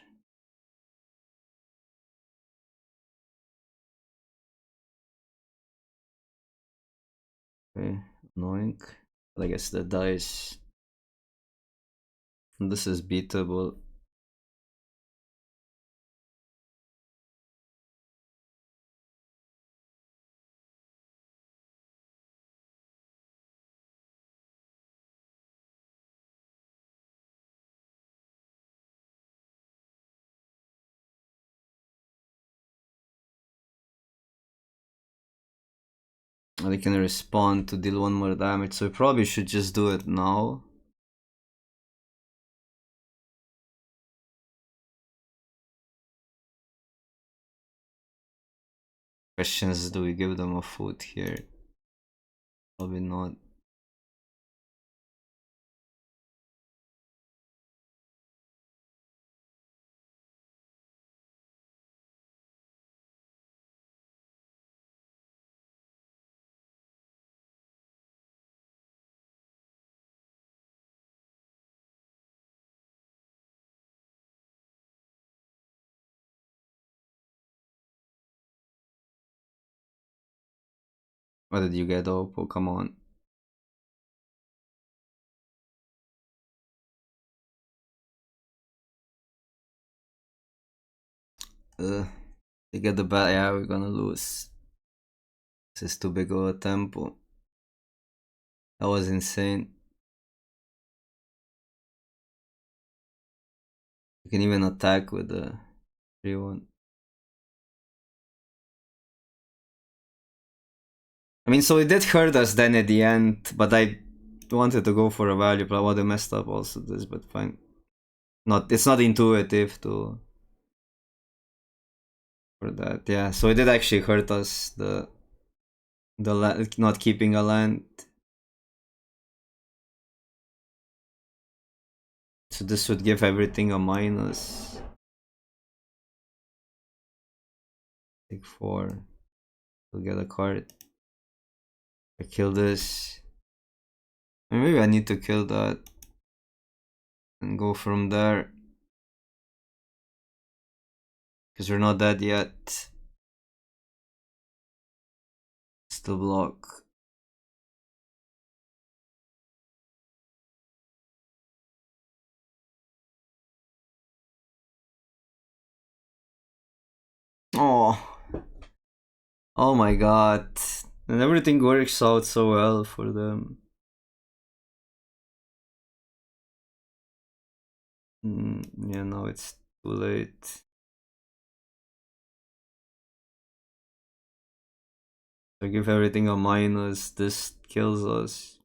Okay, annoying. But I guess the dice. This is beatable. They can respond to deal 1 more damage, so we probably should just do it now. Question is, do we give them a food here? Probably not. What did you get, Oppo? Come on. They get the bat. Yeah, we're gonna lose. This is too big of a tempo. That was insane. You can even attack with the 3-1. I mean, so it did hurt us then at the end, but I wanted to go for a value, but I would have messed up also this, but fine. It's not intuitive to for that. Yeah, so it did actually hurt us, the not keeping a land. So this would give everything a minus. Take 4. We'll get a card. I kill this. Maybe I need to kill that and go from there. Because we're not dead yet. Still block. Oh. Oh my god. And everything works out so well for them. Yeah, now it's too late. I give everything a minus, this kills us.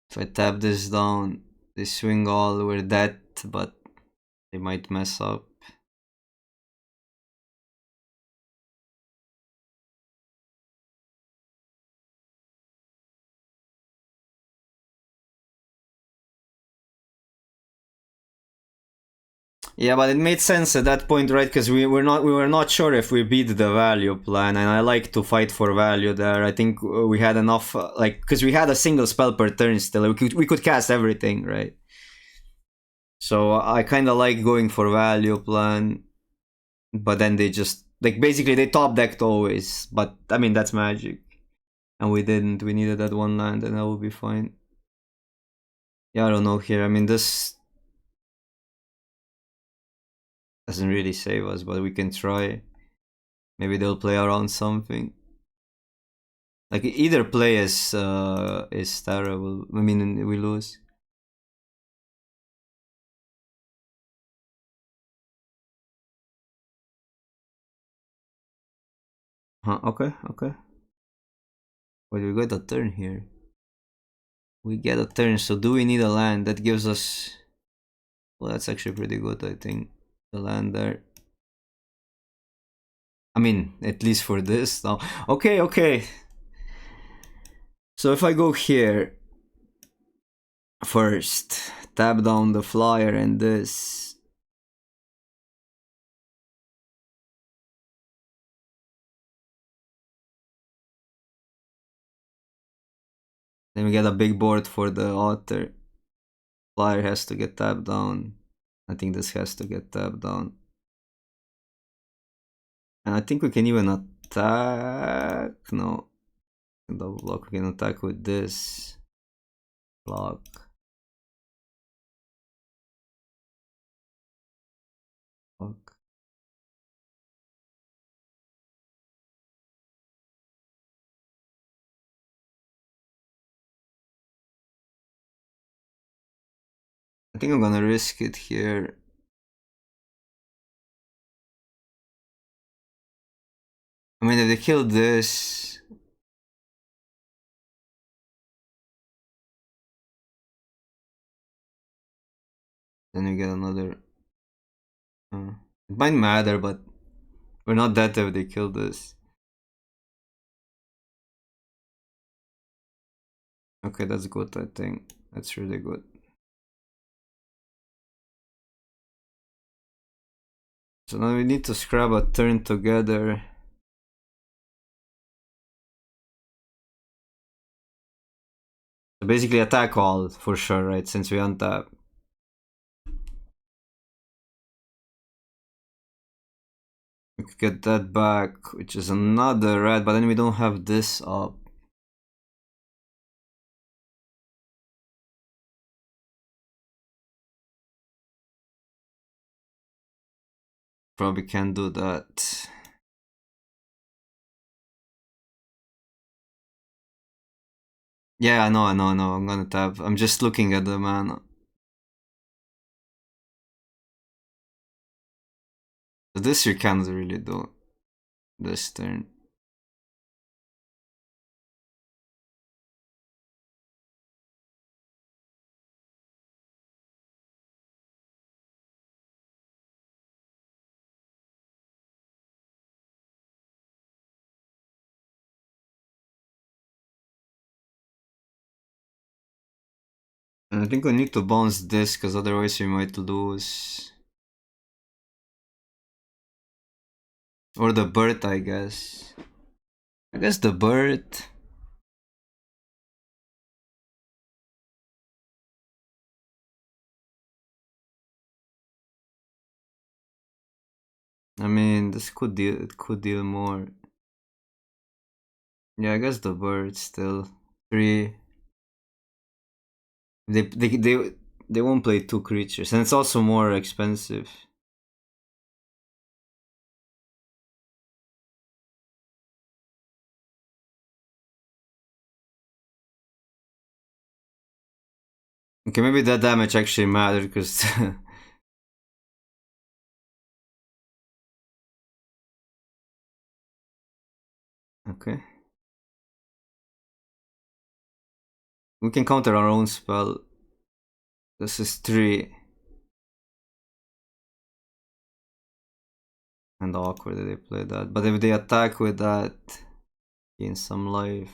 If I tap this down, they swing all, we're dead, but they might mess up. Yeah, but it made sense at that point, right? Because we were not sure if we beat the value plan, and I like to fight for value there. I think we had enough, like, because we had a single spell per turn still. We could cast everything, right? So I kind of like going for value plan, but then they just like basically they top decked always. But I mean that's Magic, and we didn't. We needed that 1 land, and that would be fine. Yeah, I don't know here. I mean this doesn't really save us, but we can try. Maybe they'll play around something. Like either play is terrible. I mean, we lose. Huh, okay, okay. Wait, we got a turn here. We get a turn, so do we need a land? That gives us... Well, that's actually pretty good, I think. The land there. I mean, at least for this now. Okay, okay. So if I go here first, tap down the flyer and this. Then we get a big board for the otter. Flyer has to get tapped down. I think this has to get tapped down. And I think we can even attack. No. Double block. We can attack with this. Block. Block. I think I'm gonna risk it here. I mean, if they kill this... Then we get another... it might matter, but we're not dead if they kill this. Okay, that's good, I think. That's really good. So now we need to scrap a turn together. So basically attack all, for sure, right? Since we untap. We could get that back, which is another red, but then we don't have this up. Probably can't do that. Yeah, I know, I'm gonna tap. I'm just looking at the mana. So this you can't really do. This turn. And I think we need to bounce this, because otherwise we might lose. Or the bird, I guess. I guess the bird. I mean, this could deal. It could deal more. Yeah, I guess the bird still 3. They won't play 2 creatures, and it's also more expensive. Okay, maybe that damage actually mattered because. Okay. We can counter our own spell. This is 3. And awkward that they play that. But if they attack with that, gain some life.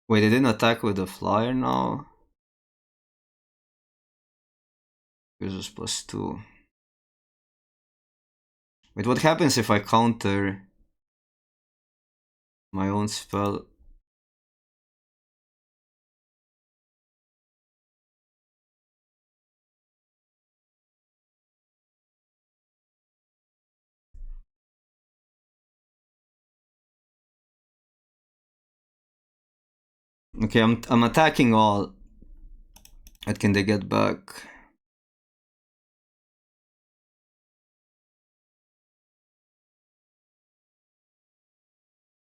Wait, they didn't attack with the flyer now? Gives us +2. Wait, what happens if I counter my own spell? Okay, I'm attacking all. What can they get back?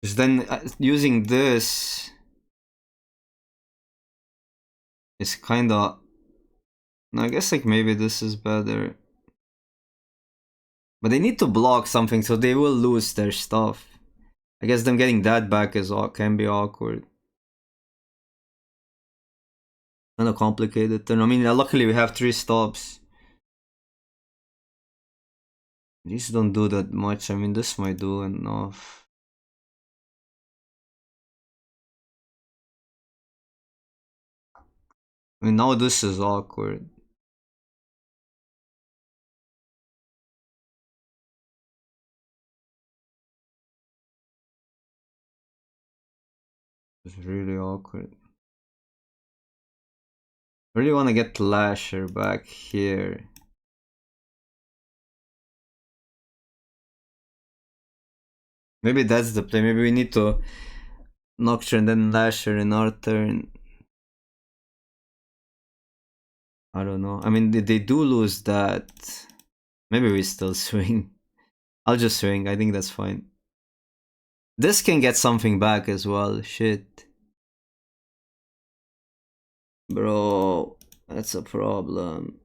Because then using this is kinda... I guess like maybe this is better. But they need to block something, so they will lose their stuff. I guess them getting that back can be awkward. Kind of complicated turn. I mean, luckily we have 3 stops. These don't do that much. I mean, this might do enough. I mean, now this is awkward. It's really awkward. I really want to get Lasher back here. Maybe that's the play. Maybe we need to Nocturne and then Lasher in our turn. I don't know. I mean, they do lose that. Maybe we still swing. I'll just swing. I think that's fine. This can get something back as well. Shit. Bro, that's a problem.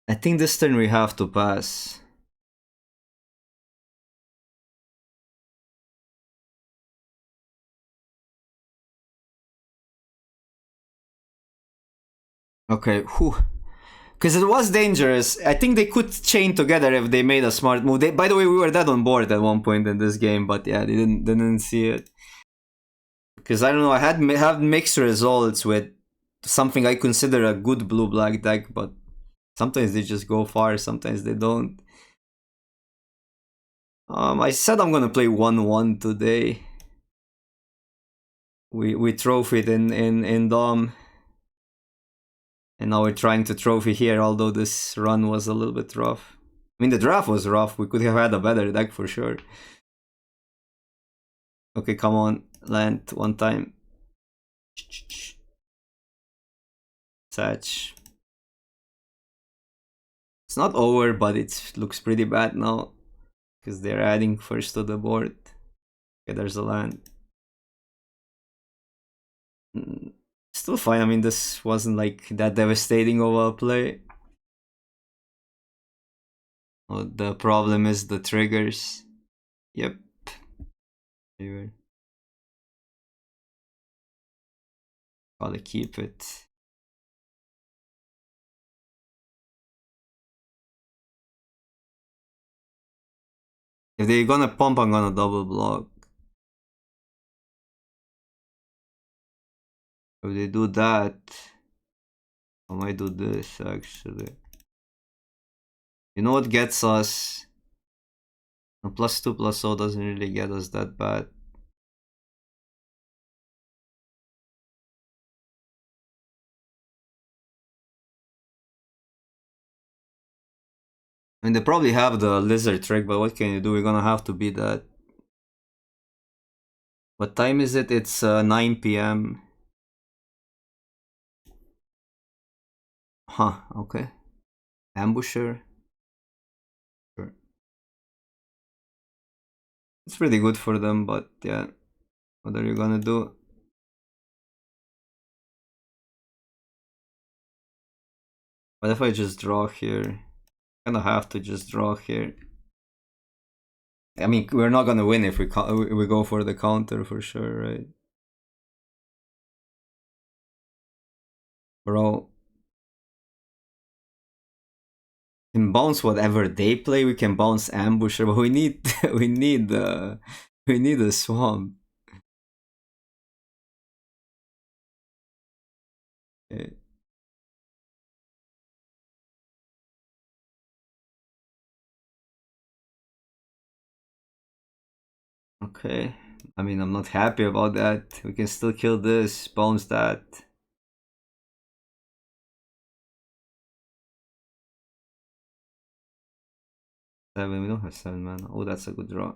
I think this turn we have to pass. Okay, whew. Because it was dangerous. I think they could chain together if they made a smart move. By the way, we were dead on board at one point in this game, but yeah, they didn't see it. Because I don't know, I had mixed results with something I consider a good blue-black deck, but sometimes they just go far, sometimes they don't. I said I'm gonna play 1-1 today. We trophied in Dom. And now we're trying to trophy here, although this run was a little bit rough. I mean, the draft was rough. We could have had a better deck for sure. Okay, come on. Land one time. Satch. It's not over, but it looks pretty bad now. Because they're adding first to the board. Okay, there's a land. Still fine. I mean, this wasn't like that devastating of a play. Oh, the problem is the triggers. Yep. Gotta keep it. If they're gonna pump, I'm gonna double block. If they do that, I might do this actually. You know what gets us? A +2/+0 doesn't really get us that bad. I mean, they probably have the lizard trick, but what can you do? We're gonna have to beat that. What time is it? It's 9 p.m. Huh, okay. Ambusher. Sure. It's pretty good for them, but yeah. What are you gonna do? What if I just draw here? I'm gonna have to just draw here. I mean, we're not gonna win if we go for the counter for sure, right? Bro. We can bounce whatever they play, we can bounce Ambusher, but we need we need a swamp. Okay. Okay. I mean, I'm not happy about that. We can still kill this, bounce that. 7, we don't have 7 mana. Oh, that's a good draw.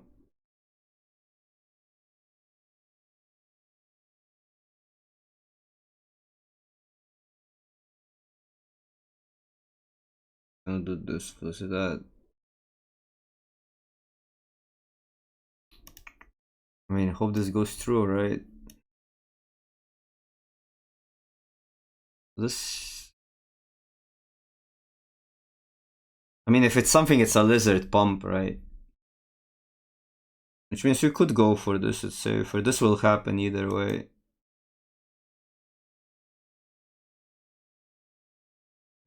I'll do this plus that. I mean, hope this goes through, right? This... I mean, if it's something, it's a lizard pump, right? Which means we could go for this, it's safer. This will happen either way.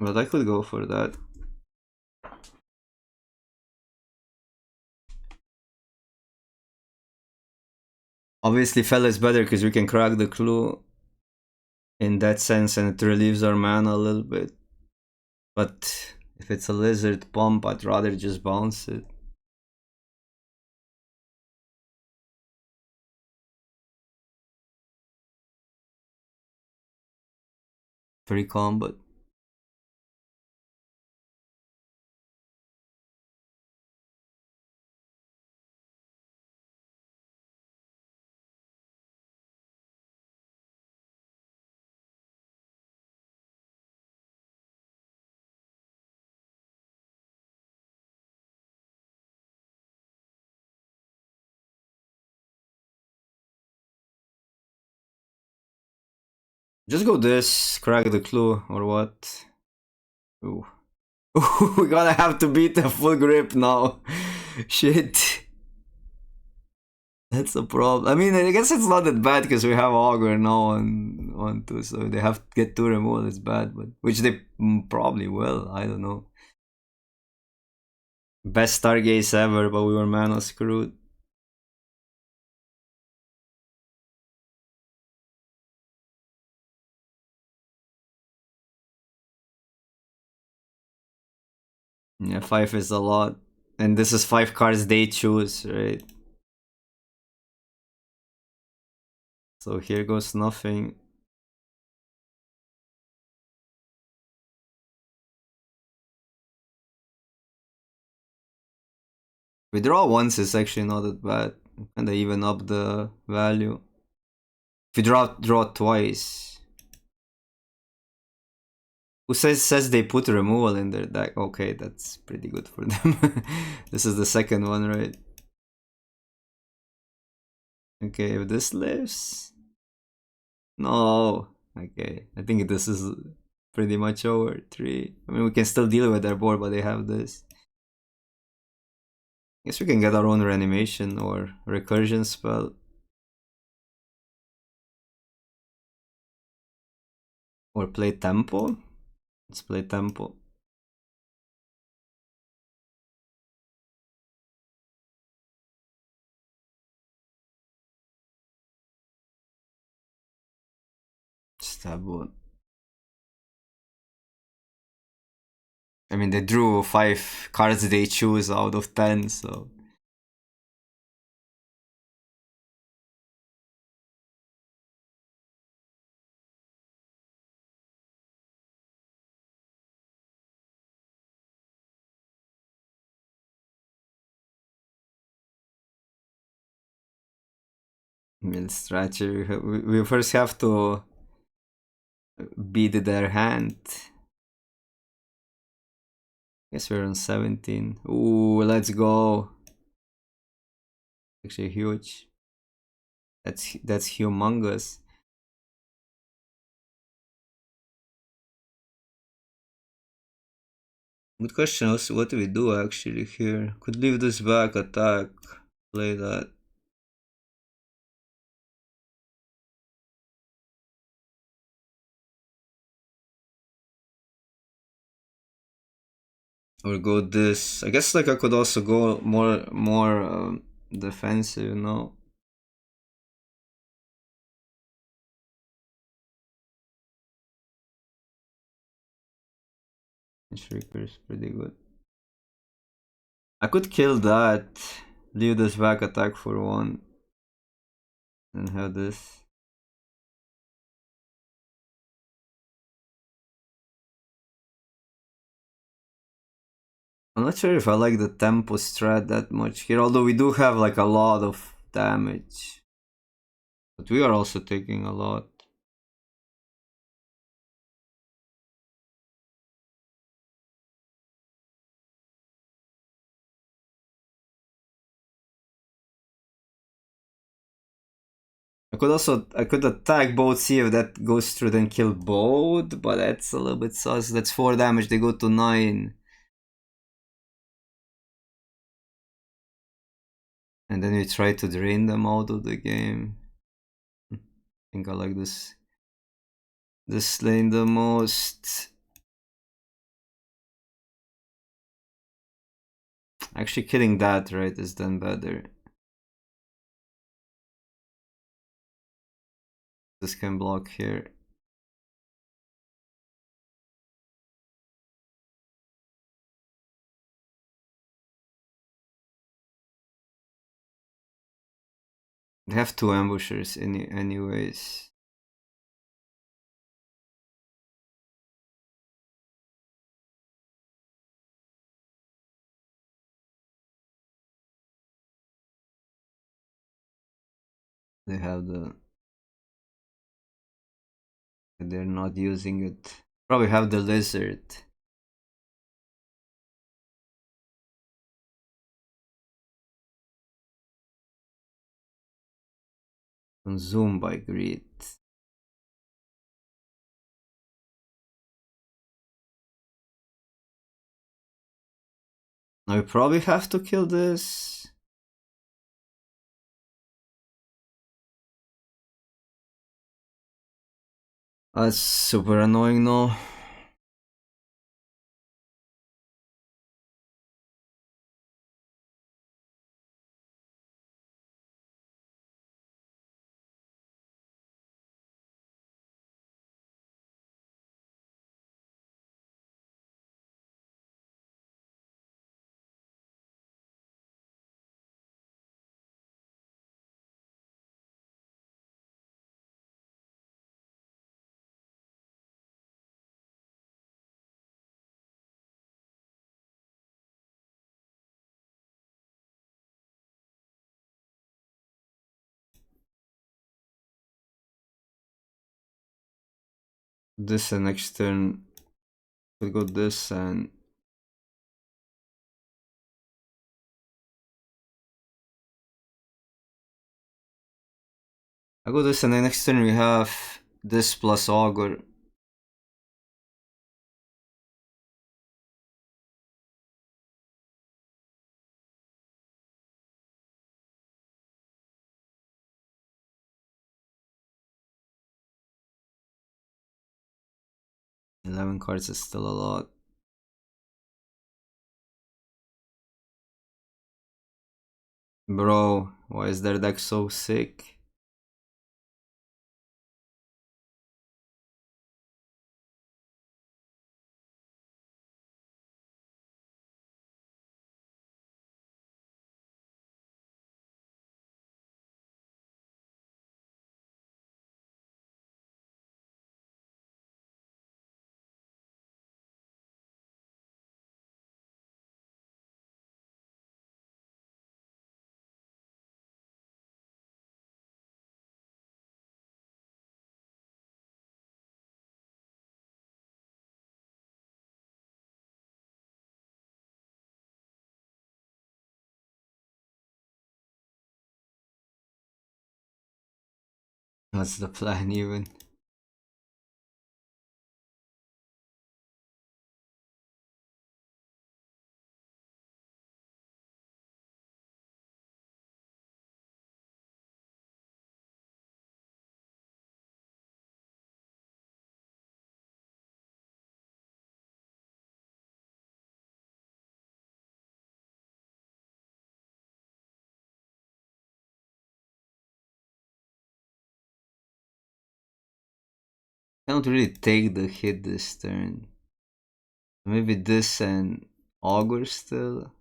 But I could go for that. Obviously, Fell is better because we can crack the clue in that sense and it relieves our mana a little bit. But if it's a lizard pump, I'd rather just bounce it. Free combat. Just go this, crack the clue, or what? Ooh. We're gonna have to beat the full grip now. Shit. That's a problem. I mean, I guess it's not that bad because we have Augur now on 2, so they have to get 2 removal, it's bad, but which they probably will, I don't know. Best Stargaze ever, but we were mana screwed. Yeah, 5 is a lot. And this is 5 cards they choose, right? So here goes nothing. We draw once is actually not that bad. And they even up the value. If we draw twice. Who says they put removal in their deck? Okay, that's pretty good for them. This is the second one, right? Okay, if this lives... No. Okay, I think this is pretty much over. 3. I mean, we can still deal with their board, but they have this. Guess we can get our own reanimation or recursion spell. Or play tempo. Let's play tempo. Stab one. I mean, they drew 5 cards they choose out of 10, so... Mill strategy. We first have to beat their hand. Guess we're on 17. Ooh, let's go. Actually huge. That's humongous. Good question also, what do we do actually here? Could leave this back, attack, play that. Or go this. I guess like I could also go more defensive, you know. Shrieker is pretty good. I could kill that, leave this back attack for 1, and have this. I'm not sure if I like the tempo strat that much here, although we do have like a lot of damage. But we are also taking a lot. I could attack both, see if that goes through, then kill both, but that's a little bit sus. That's 4 damage, they go to 9. And then we try to drain them out of the game. I think I like this lane the most. Actually killing that, right, is then better. This can block here. They have 2 ambushers anyways. They have they're not using it. Probably have the lizard. Consumed by greed. Now we probably have to kill this. That's super annoying now. This and next turn we go this and I go this and then next turn we have this plus augur. $11 cards is still a lot. Bro, why is their deck so sick? What's the plan even? I don't really take the hit this turn. Maybe this and augur still.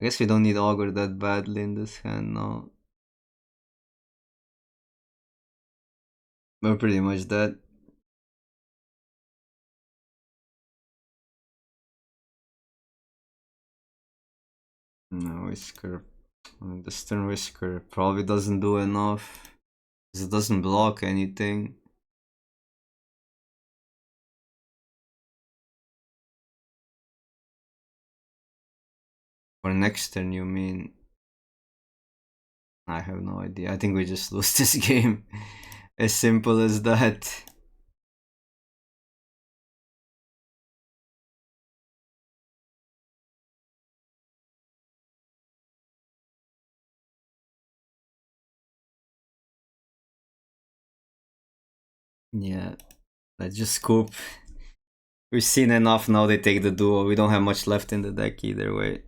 I guess we don't need augur that badly in this hand now. We're pretty much dead. No, Whisker. The Stern Whisker probably doesn't do enough. Because it doesn't block anything. For next turn, you mean? I have no idea. I think we just lose this game. As simple as that. Yeah, let's just scoop. We've seen enough now, they take the duo. We don't have much left in the deck either way.